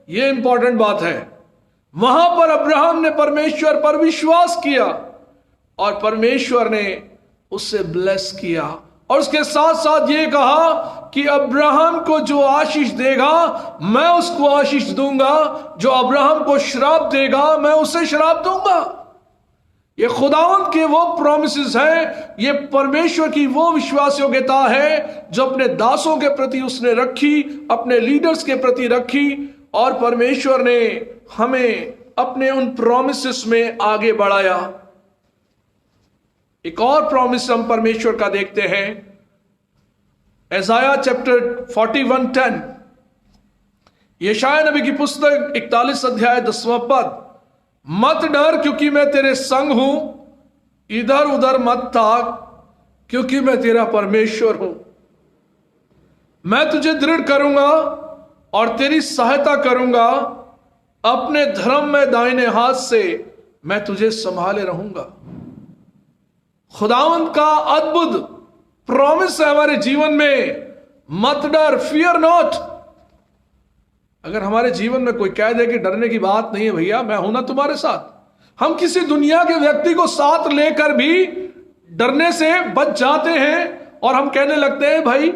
यह इंपॉर्टेंट बात है। वहां पर अब्राहम ने परमेश्वर पर विश्वास किया और परमेश्वर ने उससे ब्लेस किया। और उसके साथ साथ ये कहा कि अब्राहम को जो आशीष देगा मैं उसको आशीष दूंगा, जो अब्राहम को श्राप देगा मैं उसे श्राप दूंगा। ये खुदावंद के वो प्रॉमिसेस हैं, ये परमेश्वर की वो विश्वास योग्यता है जो अपने दासों के प्रति उसने रखी, अपने लीडर्स के प्रति रखी। और परमेश्वर ने हमें अपने उन प्रॉमिसेस में आगे बढ़ाया। एक और प्रॉमिस हम परमेश्वर का देखते हैं, यशायाह चैप्टर 41:10, यशायाह नबी की पुस्तक 41 अध्याय 10वां पद, मत डर क्योंकि मैं तेरे संग हूं, इधर उधर मत ताक क्योंकि मैं तेरा परमेश्वर हूं। मैं तुझे दृढ़ करूंगा और तेरी सहायता करूंगा, अपने धर्म में दाहिने हाथ से मैं तुझे संभाले रहूंगा। खुदावंद का अद्भुत प्रॉमिस है हमारे जीवन में, मत डर, फियर नॉट। अगर हमारे जीवन में कोई कह दे कि डरने की बात नहीं है भैया, मैं हूं ना तुम्हारे साथ, हम किसी दुनिया के व्यक्ति को साथ लेकर भी डरने से बच जाते हैं और हम कहने लगते हैं भाई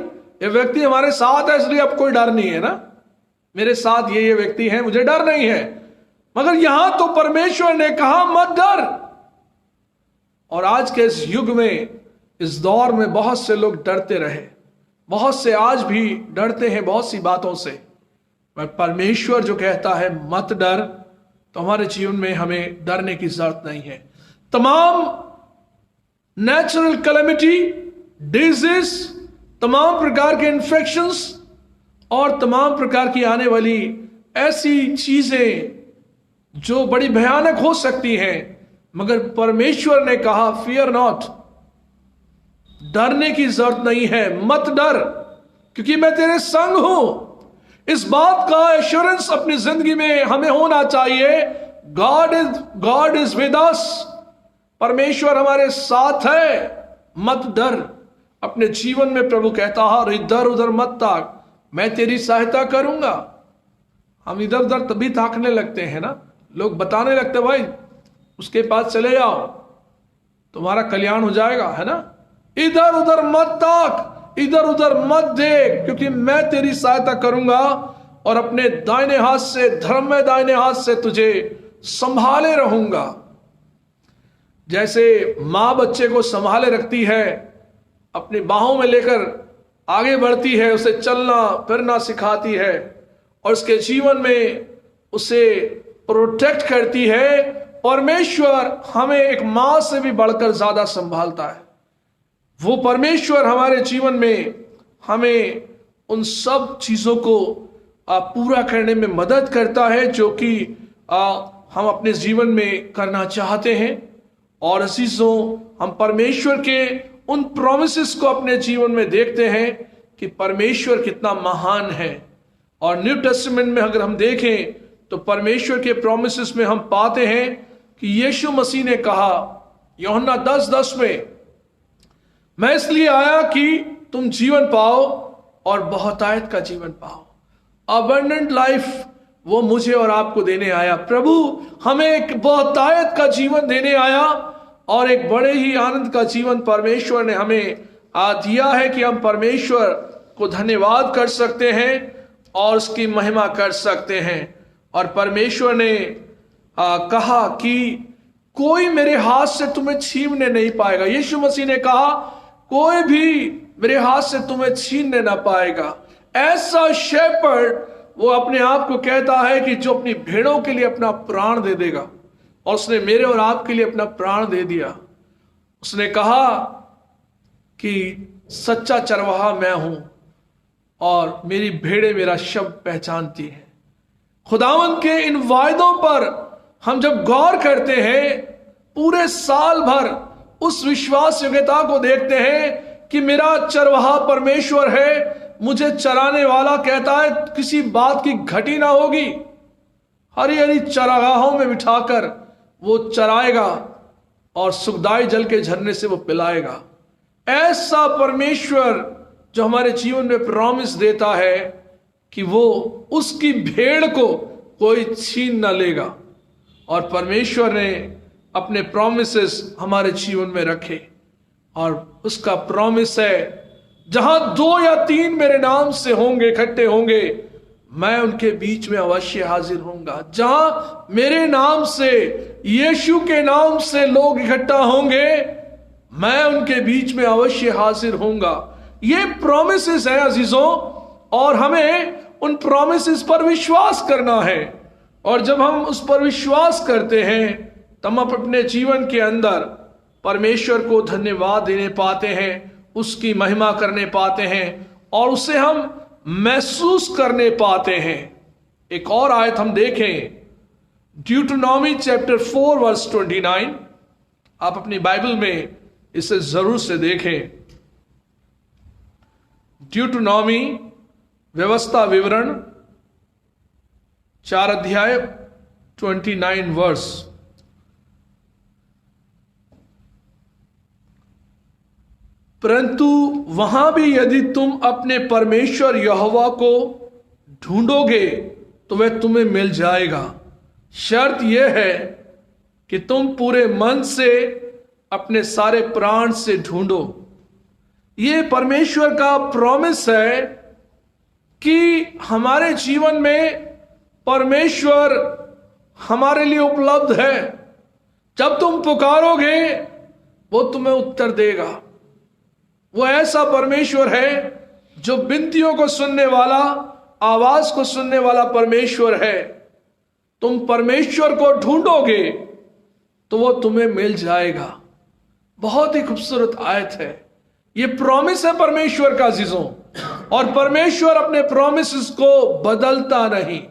ये व्यक्ति हमारे साथ है इसलिए अब कोई डर नहीं है ना, मेरे साथ ये व्यक्ति है, मुझे डर नहीं है। मगर यहां तो परमेश्वर ने कहा मत डर। और आज के इस युग में, इस दौर में बहुत से लोग डरते रहे, बहुत से आज भी डरते हैं बहुत सी बातों से। पर परमेश्वर जो कहता है मत डर, तो हमारे जीवन में हमें डरने की जरूरत नहीं है। तमाम नेचुरल कैलेमिटी, डिजीज, तमाम प्रकार के इन्फेक्शंस और तमाम प्रकार की आने वाली ऐसी चीजें जो बड़ी भयानक हो सकती हैं, मगर परमेश्वर ने कहा फियर नॉट, डरने की जरूरत नहीं है, मत डर, क्योंकि मैं तेरे संग हूं। इस बात का एश्योरेंस अपनी जिंदगी में हमें होना चाहिए। गॉड इज विद अस, परमेश्वर हमारे साथ है, मत डर। अपने जीवन में प्रभु कहता है इधर उधर मत ताक, मैं तेरी सहायता करूंगा। हम इधर उधर तभी ताकने लगते हैं ना, लोग बताने लगते भाई उसके पास चले जाओ तुम्हारा कल्याण हो जाएगा, है ना। इधर उधर मत ताक, इधर उधर मत देख, क्योंकि मैं तेरी सहायता करूंगा और अपने दाहिने हाथ से, धर्म में दाहिने हाथ से तुझे संभाले रहूंगा। जैसे मां बच्चे को संभाले रखती है, अपनी बाहों में लेकर आगे बढ़ती है, उसे चलना फिरना सिखाती है और उसके जीवन में उसे प्रोटेक्ट करती है। परमेश्वर हमें एक मां से भी बढ़कर ज्यादा संभालता है। वो परमेश्वर हमारे जीवन में हमें उन सब चीजों को पूरा करने में मदद करता है जो कि हम अपने जीवन में करना चाहते हैं। और अजीजों, हम परमेश्वर के उन प्रोमिसेस को अपने जीवन में देखते हैं कि परमेश्वर कितना महान है। और न्यू टेस्टामेंट में अगर हम देखें तो परमेश्वर के प्रोमिसेस में हम पाते हैं कि यीशु मसीह ने कहा यूहन्ना 10:10 में, मैं इसलिए आया कि तुम जीवन पाओ और बहुतायत का जीवन पाओ। अबंडेंट लाइफ वो मुझे और आपको देने आया। प्रभु हमें एक बहुतायत का जीवन देने आया और एक बड़े ही आनंद का जीवन परमेश्वर ने हमें दिया है कि हम परमेश्वर को धन्यवाद कर सकते हैं और उसकी महिमा कर सकते हैं। और परमेश्वर ने कहा कि कोई मेरे हाथ से तुम्हें छीनने नहीं पाएगा। यीशु मसीह ने कहा कोई भी मेरे हाथ से तुम्हें छीनने ना पाएगा। ऐसा शेपर्ड वो अपने आप को कहता है कि जो अपनी भेड़ों के लिए अपना प्राण दे देगा, और उसने मेरे और आपके लिए अपना प्राण दे दिया। उसने कहा कि सच्चा चरवाहा मैं हूं और मेरी भेड़ें मेरा शब्द पहचानती हैं। खुदावंद के इन वायदों पर हम जब गौर करते हैं, पूरे साल भर उस विश्वास योग्यता को देखते हैं कि मेरा चरवाहा परमेश्वर है, मुझे चराने वाला कहता है किसी बात की घटी ना होगी, हरी हरी चरागाहों में बिठाकर वो चराएगा और सुखदाई जल के झरने से वो पिलाएगा। ऐसा परमेश्वर जो हमारे जीवन में प्रॉमिस देता है कि वो उसकी भेड़ को कोई छीन ना लेगा। और परमेश्वर ने अपने प्रॉमिसेस हमारे जीवन में रखे, और उसका प्रॉमिस है जहां 2 या 3 मेरे नाम से होंगे, इकट्ठे होंगे, मैं उनके बीच में अवश्य हाजिर होऊंगा। जहां मेरे नाम से, यीशु के नाम से लोग इकट्ठा होंगे, मैं उनके बीच में अवश्य हाजिर होऊंगा। ये प्रोमिसेस है अजीजों, और हमें उन प्रोमिसेस पर विश्वास करना है। और जब हम उस पर विश्वास करते हैं तब हम अपने जीवन के अंदर परमेश्वर को धन्यवाद देने पाते हैं, उसकी महिमा करने पाते हैं और उसे हम महसूस करने पाते हैं। एक और आयत हम देखें, ड्यूटेरोनॉमी चैप्टर 4 वर्स 29। आप अपनी बाइबल में इसे जरूर से देखें। ड्यूटेरोनॉमी व्यवस्था विवरण 4 अध्याय 29 वर्स। परंतु वहां भी यदि तुम अपने परमेश्वर यहोवा को ढूंढोगे तो वह तुम्हें मिल जाएगा। शर्त यह है कि तुम पूरे मन से, अपने सारे प्राण से ढूंढो। यह परमेश्वर का प्रॉमिस है कि हमारे जीवन में परमेश्वर हमारे लिए उपलब्ध है। जब तुम पुकारोगे वो तुम्हें उत्तर देगा। वो ऐसा परमेश्वर है जो विनतियों को सुनने वाला, आवाज को सुनने वाला परमेश्वर है। तुम परमेश्वर को ढूंढोगे तो वो तुम्हें मिल जाएगा। बहुत ही खूबसूरत आयत है। ये प्रॉमिस है परमेश्वर का अजीजों, और परमेश्वर अपने प्रॉमिसेस को बदलता नहीं।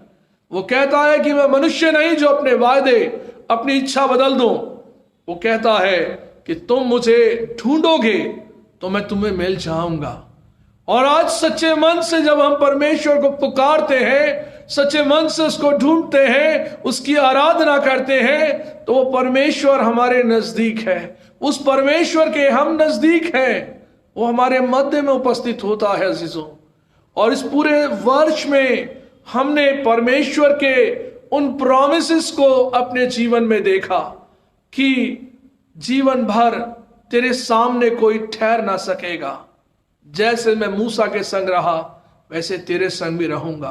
वो कहता है कि मैं मनुष्य नहीं जो अपने वायदे, अपनी इच्छा बदल दूं। वो कहता है कि तुम मुझे ढूंढोगे तो मैं तुम्हें मिल जाऊंगा। और आज सच्चे मन से जब हम परमेश्वर को पुकारते हैं, सच्चे मन से उसको ढूंढते हैं, उसकी आराधना करते हैं, तो वो परमेश्वर हमारे नजदीक है। उस परमेश्वर के हम नजदीक हैं। वो हमारे मध्य में उपस्थित होता है अजीजों। और इस पूरे वर्ष में हमने परमेश्वर के उन प्रॉमिसेस को अपने जीवन में देखा कि जीवन भर तेरे सामने कोई ठहर ना सकेगा। जैसे मैं मूसा के संग रहा वैसे तेरे संग भी रहूंगा।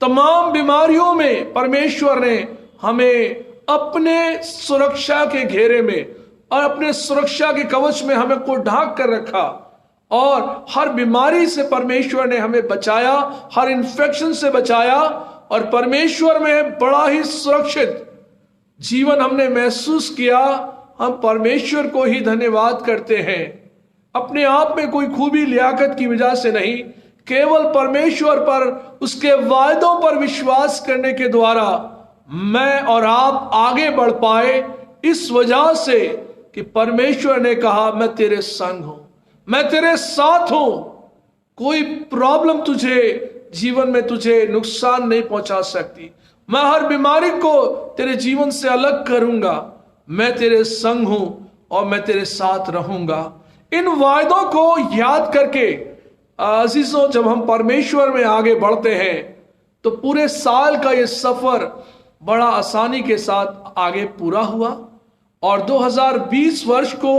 तमाम बीमारियों में परमेश्वर ने हमें अपने सुरक्षा के घेरे में और अपने सुरक्षा के कवच में हमें को ढांक कर रखा, और हर बीमारी से परमेश्वर ने हमें बचाया, हर इन्फेक्शन से बचाया, और परमेश्वर में बड़ा ही सुरक्षित जीवन हमने महसूस किया। हम परमेश्वर को ही धन्यवाद करते हैं, अपने आप में कोई खूबी लियाकत की वजह से नहीं, केवल परमेश्वर पर, उसके वायदों पर विश्वास करने के द्वारा मैं और आप आगे बढ़ पाए, इस वजह से कि परमेश्वर ने कहा मैं तेरे संग हूं, मैं तेरे साथ हूं। कोई प्रॉब्लम तुझे जीवन में तुझे नुकसान नहीं पहुंचा सकती। मैं हर बीमारी को तेरे जीवन से अलग करूंगा। मैं तेरे संग हूं और मैं तेरे साथ रहूंगा। इन वायदों को याद करके अजीजों, जब हम परमेश्वर में आगे बढ़ते हैं तो पूरे साल का ये सफर बड़ा आसानी के साथ आगे पूरा हुआ। और 2020 वर्ष को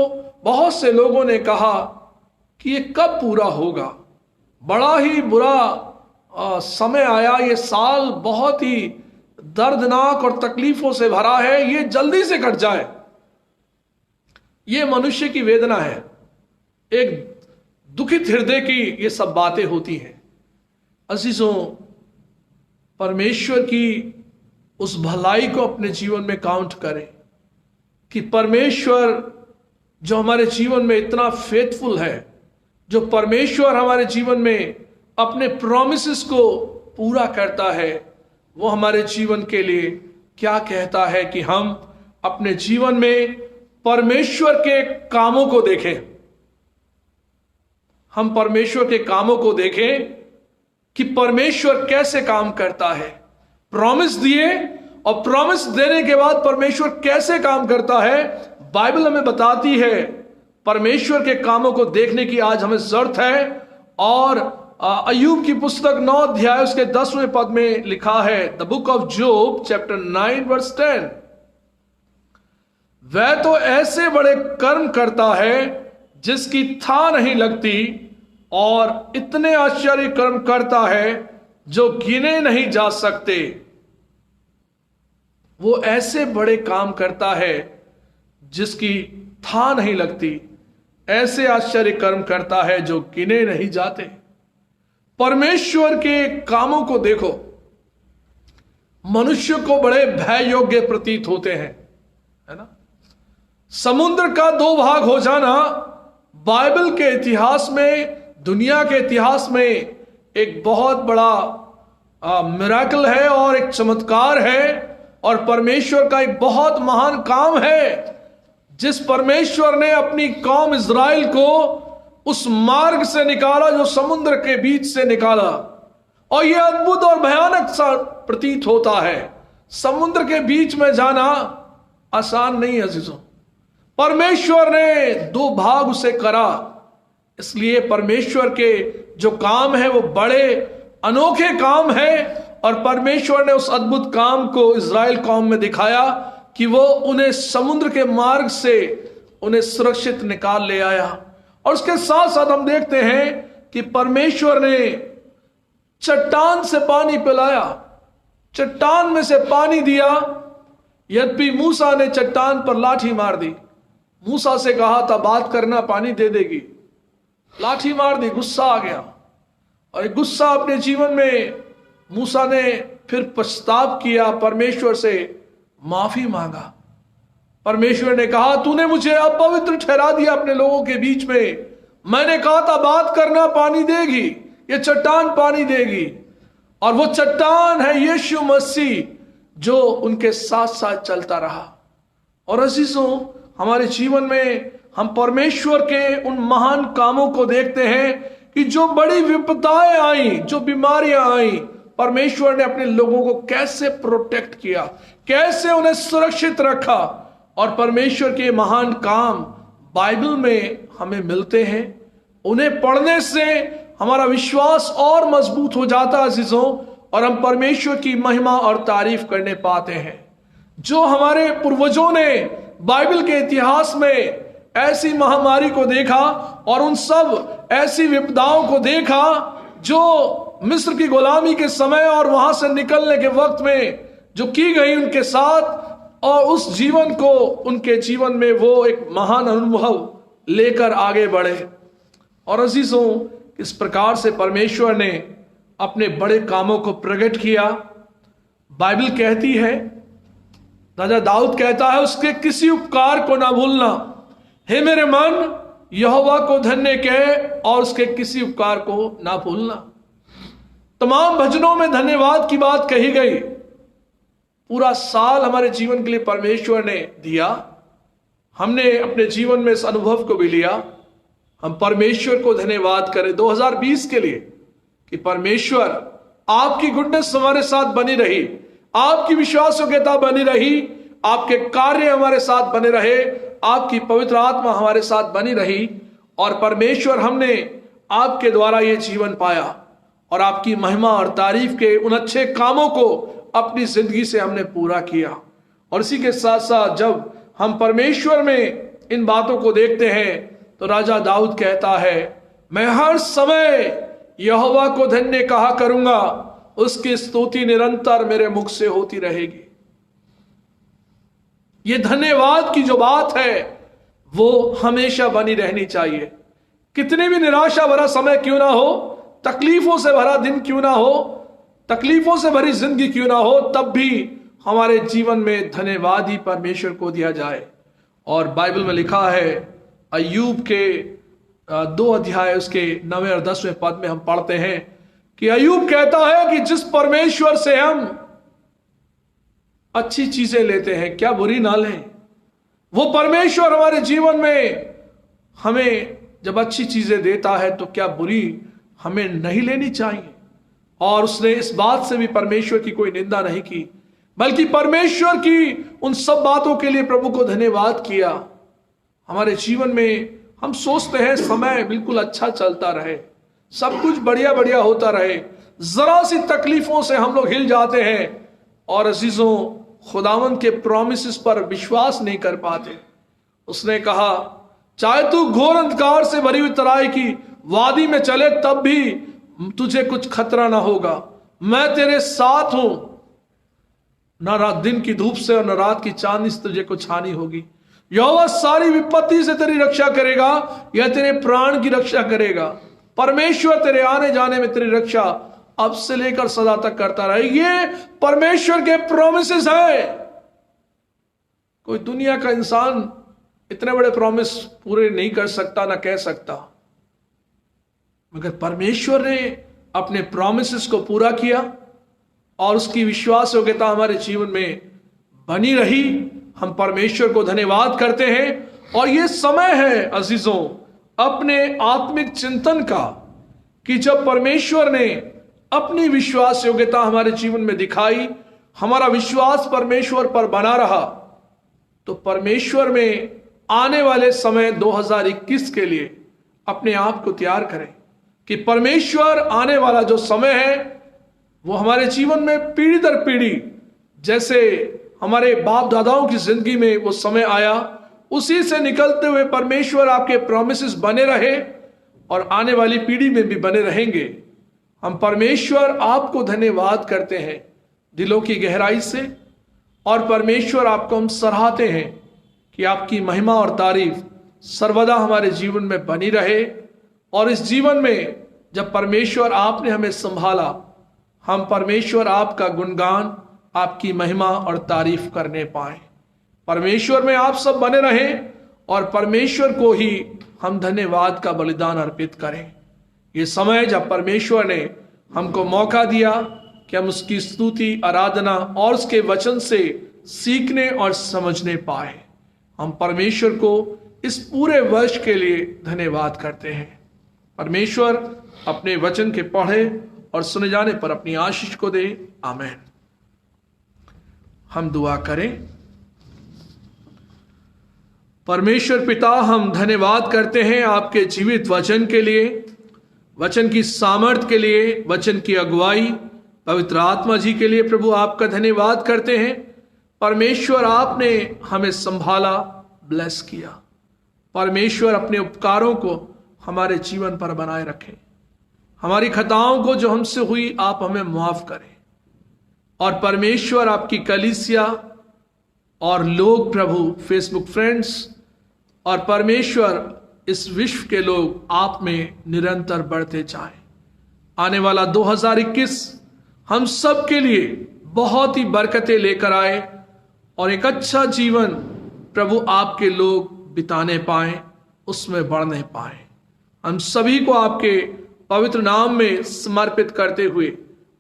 बहुत से लोगों ने कहा कि ये कब पूरा होगा। बड़ा ही बुरा समय आया। ये साल बहुत ही दर्दनाक और तकलीफों से भरा है, ये जल्दी से कट जाए। ये मनुष्य की वेदना है। एक दुखित हृदय की ये सब बातें होती हैं। अजीजों, परमेश्वर की उस भलाई को अपने जीवन में काउंट करें कि परमेश्वर जो हमारे जीवन में इतना फेथफुल है, जो परमेश्वर हमारे जीवन में अपने प्रॉमिसेस को पूरा करता है, वो हमारे जीवन के लिए क्या कहता है कि हम अपने जीवन में परमेश्वर के कामों को देखें। हम परमेश्वर के कामों को देखें कि परमेश्वर कैसे काम करता है। प्रॉमिस दिए और प्रॉमिस देने के बाद परमेश्वर कैसे काम करता है, बाइबल हमें बताती है। परमेश्वर के कामों को देखने की आज हमें जरूरत है। और अय्यूब की पुस्तक 9 अध्याय उसके 10वें पद में लिखा है, the book of Job chapter 9 verse 10, वह तो ऐसे बड़े कर्म करता है जिसकी था नहीं लगती, और इतने आश्चर्य कर्म करता है जो गिने नहीं जा सकते। वो ऐसे बड़े काम करता है जिसकी था नहीं लगती, ऐसे आश्चर्य कर्म करता है जो गिने नहीं जाते। परमेश्वर के कामों को देखो। मनुष्य को बड़े भय योग्य प्रतीत होते हैं, है ना। समुद्र का 2 भाग हो जाना बाइबल के इतिहास में, दुनिया के इतिहास में एक बहुत बड़ा मिरेकल है और एक चमत्कार है, और परमेश्वर का एक बहुत महान काम है, जिस परमेश्वर ने अपनी कौम इज़राइल को उस मार्ग से निकाला जो समुद्र के बीच से निकाला। और यह अद्भुत और भयानक सा प्रतीत होता है। समुद्र के बीच में जाना आसान नहीं है अजीजों। परमेश्वर ने 2 भाग उसे करा, इसलिए परमेश्वर के जो काम है वो बड़े अनोखे काम है। और परमेश्वर ने उस अद्भुत काम को इज़राइल कौम में दिखाया कि वो उन्हें समुद्र के मार्ग से उन्हें सुरक्षित निकाल ले आया। और उसके साथ साथ हम देखते हैं कि परमेश्वर ने चट्टान से पानी पिलाया, चट्टान में से पानी दिया। यद्यपि मूसा ने चट्टान पर लाठी मार दी, मूसा से कहा था बात करना, पानी दे देगी, लाठी मार दी, गुस्सा आ गया। और गुस्सा अपने जीवन में मूसा ने फिर पछताव किया, परमेश्वर से माफी मांगा। परमेश्वर ने कहा, तूने मुझे अपवित्र ठहरा दिया अपने लोगों के बीच में। मैंने कहा था बात करना, पानी देगी, ये चट्टान पानी देगी। और वो चट्टान है यीशु मसीह, जो उनके साथ साथ चलता रहा। और अजीजों, हमारे जीवन में हम परमेश्वर के उन महान कामों को देखते हैं कि जो बड़ी विपदाएं आई, जो बीमारियां आई, परमेश्वर ने अपने लोगों को कैसे प्रोटेक्ट किया, कैसे उन्हें सुरक्षित रखा। और परमेश्वर के महान काम बाइबल में हमें मिलते हैं। उन्हें पढ़ने से हमारा विश्वास और मजबूत हो जाता है अजीजों, और हम परमेश्वर की महिमा और तारीफ करने पाते हैं। जो हमारे पूर्वजों ने बाइबल के इतिहास में ऐसी महामारी को देखा और उन सब ऐसी विपदाओं को देखा जो मिस्र की गुलामी के समय और वहां से निकलने के वक्त में जो की गई उनके साथ, और उस जीवन को उनके जीवन में वो एक महान अनुभव लेकर आगे बढ़े। और अजीजों, इस प्रकार से परमेश्वर ने अपने बड़े कामों को प्रकट किया। बाइबल कहती है, राजा दाऊद कहता है, उसके किसी उपकार को ना भूलना। हे मेरे मन, यहोवा को धन्य कह और उसके किसी उपकार को ना भूलना। तमाम भजनों में धन्यवाद की बात कही गई। पूरा साल हमारे जीवन के लिए परमेश्वर ने दिया, हमने अपने जीवन में इस अनुभव को भी लिया। हम परमेश्वर को धन्यवाद करें 2020 के लिए कि परमेश्वर, आपकी गुडनेस हमारे साथ बनी रही, आपकी विश्वास योग्यता बनी रही, आपके कार्य हमारे साथ बने रहे, आपकी पवित्र आत्मा हमारे साथ बनी रही। और परमेश्वर, हमने आपके द्वारा ये जीवन पाया और आपकी महिमा और तारीफ के उन अच्छे कामों को अपनी जिंदगी से हमने पूरा किया। और इसी के साथ साथ जब हम परमेश्वर में इन बातों को देखते हैं तो राजा दाऊद कहता है, मैं हर समय यहोवा को धन्य कहा करूंगा, उसकी स्तुति निरंतर मेरे मुख से होती रहेगी। ये धन्यवाद की जो बात है वो हमेशा बनी रहनी चाहिए। कितनी भी निराशा भरा समय क्यों ना हो, तकलीफों से भरा दिन क्यों ना हो, तकलीफों से भरी जिंदगी क्यों ना हो, तब भी हमारे जीवन में धन्यवाद ही परमेश्वर को दिया जाए। और बाइबल में लिखा है, अय्यूब के 2 अध्याय उसके 9वें और 10वें पद में हम पढ़ते हैं कि अय्यूब कहता है कि जिस परमेश्वर से हम अच्छी चीजें लेते हैं, क्या बुरी ना लें। वो परमेश्वर हमारे जीवन में हमें जब अच्छी चीजें देता है तो क्या बुरी हमें नहीं लेनी चाहिए। और उसने इस बात से भी परमेश्वर की कोई निंदा नहीं की, बल्कि परमेश्वर की उन सब बातों के लिए प्रभु को धन्यवाद किया। हमारे जीवन में हम सोचते हैं समय बिल्कुल अच्छा चलता रहे, सब कुछ बढ़िया बढ़िया होता रहे, जरा सी तकलीफों से हम लोग हिल जाते हैं और अजीजों, खुदावंद के प्रॉमिसेस पर विश्वास नहीं कर पाते। उसने कहा, चाहे तू घोर अंधकार से भरी हुई तराई की वादी में चले तब भी तुझे कुछ खतरा ना होगा, मैं तेरे साथ हूं। न रात दिन की धूप से और न रात की चांदनी से तुझे कुछ हानि होगी। यहोवा सारी विपत्ति से तेरी रक्षा करेगा, या तेरे प्राण की रक्षा करेगा। परमेश्वर तेरे आने जाने में तेरी रक्षा अब से लेकर सदा तक करता रहे। ये परमेश्वर के प्रॉमिसेस हैं। कोई दुनिया का इंसान इतने बड़े प्रॉमिस पूरे नहीं कर सकता, ना कह सकता, मगर परमेश्वर ने अपने प्रॉमिसेस को पूरा किया और उसकी विश्वास योग्यता हमारे जीवन में बनी रही। हम परमेश्वर को धन्यवाद करते हैं। और ये समय है अजीजों अपने आत्मिक चिंतन का, कि जब परमेश्वर ने अपनी विश्वास योग्यता हमारे जीवन में दिखाई, हमारा विश्वास परमेश्वर पर बना रहा, तो परमेश्वर में आने वाले समय 2021 के लिए अपने आप को तैयार करें कि परमेश्वर आने वाला जो समय है वो हमारे जीवन में पीढ़ी दर पीढ़ी, जैसे हमारे बाप दादाओं की जिंदगी में वो समय आया, उसी से निकलते हुए परमेश्वर आपके प्रॉमिसेस बने रहे और आने वाली पीढ़ी में भी बने रहेंगे। हम परमेश्वर आपको धन्यवाद करते हैं दिलों की गहराई से, और परमेश्वर आपको हम सराहते हैं कि आपकी महिमा और तारीफ सर्वदा हमारे जीवन में बनी रहे। और इस जीवन में जब परमेश्वर आपने हमें संभाला, हम परमेश्वर आपका गुणगान, आपकी महिमा और तारीफ करने पाए। परमेश्वर में आप सब बने रहें और परमेश्वर को ही हम धन्यवाद का बलिदान अर्पित करें। ये समय जब परमेश्वर ने हमको मौका दिया कि हम उसकी स्तुति, आराधना और उसके वचन से सीखने और समझने पाए, हम परमेश्वर को इस पूरे वर्ष के लिए धन्यवाद करते हैं। परमेश्वर अपने वचन के पढ़े और सुने जाने पर अपनी आशीष को दे। आमीन। हम दुआ करें। परमेश्वर पिता, हम धन्यवाद करते हैं आपके जीवित वचन के लिए, वचन की सामर्थ के लिए, वचन की अगुवाई पवित्र आत्मा जी के लिए। प्रभु आपका धन्यवाद करते हैं। परमेश्वर आपने हमें संभाला, ब्लेस किया। परमेश्वर अपने उपकारों को हमारे जीवन पर बनाए रखें। हमारी खताओं को जो हमसे हुई आप हमें माफ करें। और परमेश्वर आपकी कलीसिया और लोग, प्रभु फेसबुक फ्रेंड्स और परमेश्वर इस विश्व के लोग आप में निरंतर बढ़ते जाएं। आने वाला 2021 हम सब के लिए बहुत ही बरकतें लेकर आए और एक अच्छा जीवन प्रभु आपके लोग बिताने पाए, उसमें बढ़ने पाए। हम सभी को आपके पवित्र नाम में समर्पित करते हुए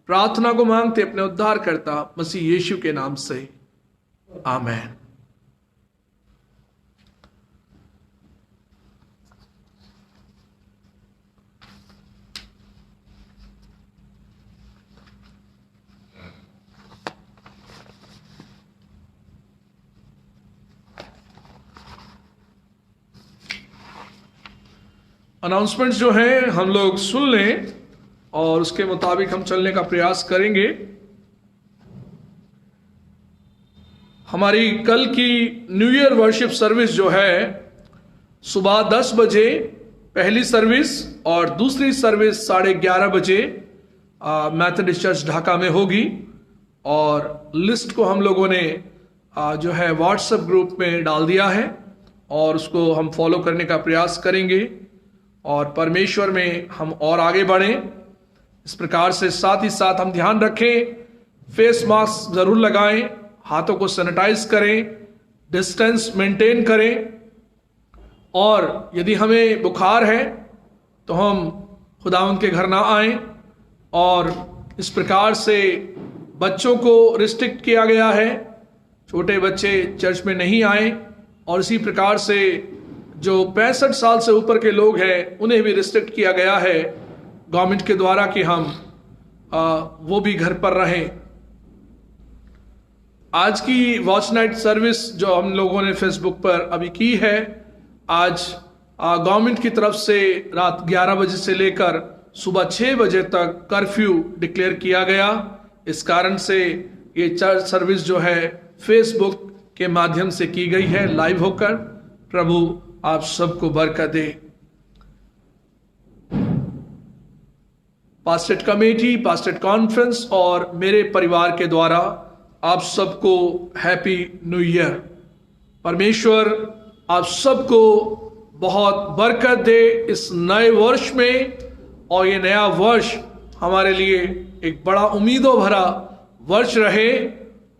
प्रार्थना को मांगते अपने उद्धारकर्ता मसीह यीशु के नाम से, आमीन। अनाउंसमेंट्स जो हैं हम लोग सुन लें और उसके मुताबिक हम चलने का प्रयास करेंगे। हमारी कल की न्यू ईयर वर्शिप सर्विस जो है सुबह 10 बजे पहली सर्विस और दूसरी सर्विस 11:30 बजे मैथोडिस्ट चर्च ढाका में होगी। और लिस्ट को हम लोगों ने जो है व्हाट्सएप ग्रुप में डाल दिया है और उसको हम फॉलो करने का प्रयास करेंगे और परमेश्वर में हम और आगे बढ़ें। इस प्रकार से साथ ही साथ हम ध्यान रखें, फेस मास्क जरूर लगाएं, हाथों को सैनिटाइज करें, डिस्टेंस मेंटेन करें और यदि हमें बुखार है तो हम खुदावंद के घर ना आएं। और इस प्रकार से बच्चों को रिस्ट्रिक्ट किया गया है, छोटे बच्चे चर्च में नहीं आए। और इसी प्रकार से जो 65 साल से ऊपर के लोग हैं उन्हें भी रिस्ट्रिक्ट किया गया है गवर्नमेंट के द्वारा कि हम वो भी घर पर रहें। आज की वॉच नाइट सर्विस जो हम लोगों ने फेसबुक पर अभी की है, आज गवर्नमेंट की तरफ से रात 11 बजे से लेकर सुबह 6 बजे तक कर्फ्यू डिक्लेयर किया गया। इस कारण से ये चर्च सर्विस जो है फेसबुक के माध्यम से की गई है लाइव होकर। प्रभु आप सबको बरकत दे। पास्टेट कमेटी, पास्टेट कॉन्फ्रेंस और मेरे परिवार के द्वारा आप सबको हैप्पी न्यू ईयर। परमेश्वर आप सबको बहुत बरकत दे इस नए वर्ष में। और ये नया वर्ष हमारे लिए एक बड़ा उम्मीदों भरा वर्ष रहे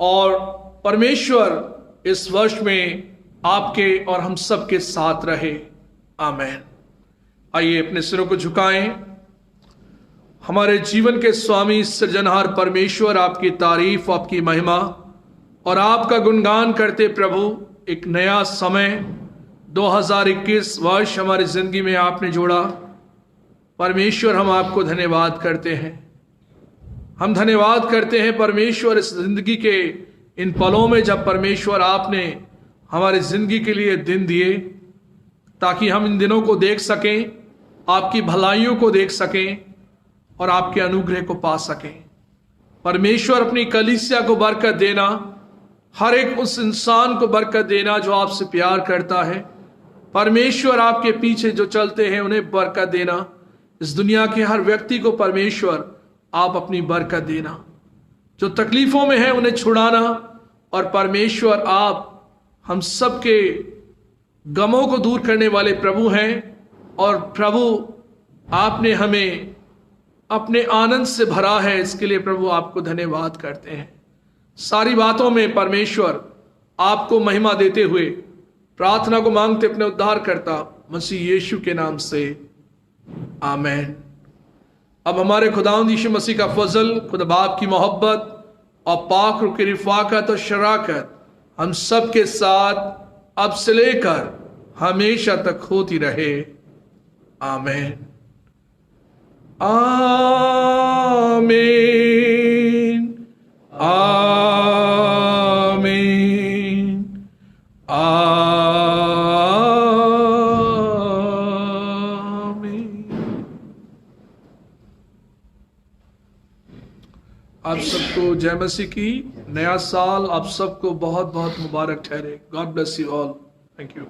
और परमेश्वर इस वर्ष में आपके और हम सब के साथ रहे। आमीन। आइए अपने सिरों को झुकाएं। हमारे जीवन के स्वामी सृजनहार परमेश्वर, आपकी तारीफ, आपकी महिमा और आपका गुणगान करते प्रभु, एक नया समय 2021 वर्ष हमारी जिंदगी में आपने जोड़ा। परमेश्वर हम आपको धन्यवाद करते हैं। हम धन्यवाद करते हैं परमेश्वर इस जिंदगी के इन पलों में जब परमेश्वर आपने हमारी जिंदगी के लिए दिन दिए ताकि हम इन दिनों को देख सकें, आपकी भलाइयों को देख सकें और आपके अनुग्रह को पा सकें। परमेश्वर अपनी कलीसिया को बरकत देना, हर एक उस इंसान को बरकत देना जो आपसे प्यार करता है। परमेश्वर आपके पीछे जो चलते हैं उन्हें बरकत देना। इस दुनिया के हर व्यक्ति को परमेश्वर आप अपनी बरकत देना। जो तकलीफों में है उन्हें छुड़ाना। और परमेश्वर आप हम सबके गमों को दूर करने वाले प्रभु हैं। और प्रभु आपने हमें अपने आनंद से भरा है। इसके लिए प्रभु आपको धन्यवाद करते हैं। सारी बातों में परमेश्वर आपको महिमा देते हुए प्रार्थना को मांगते अपने उद्धारकर्ता मसीह यीशु के नाम से, आमीन। अब हमारे खुदावंद यीशु मसीह का फजल, खुदा बाप की मोहब्बत और पाक रूह की रिफाकत और शराकत हम सब के साथ अब से लेकर हमेशा तक होती रहे, आमीन। आमीन, आमीन, आमीन। आप सबको जय मसीह की। नया साल आप सबको बहुत बहुत मुबारक ठहरे। God bless you all. Thank you.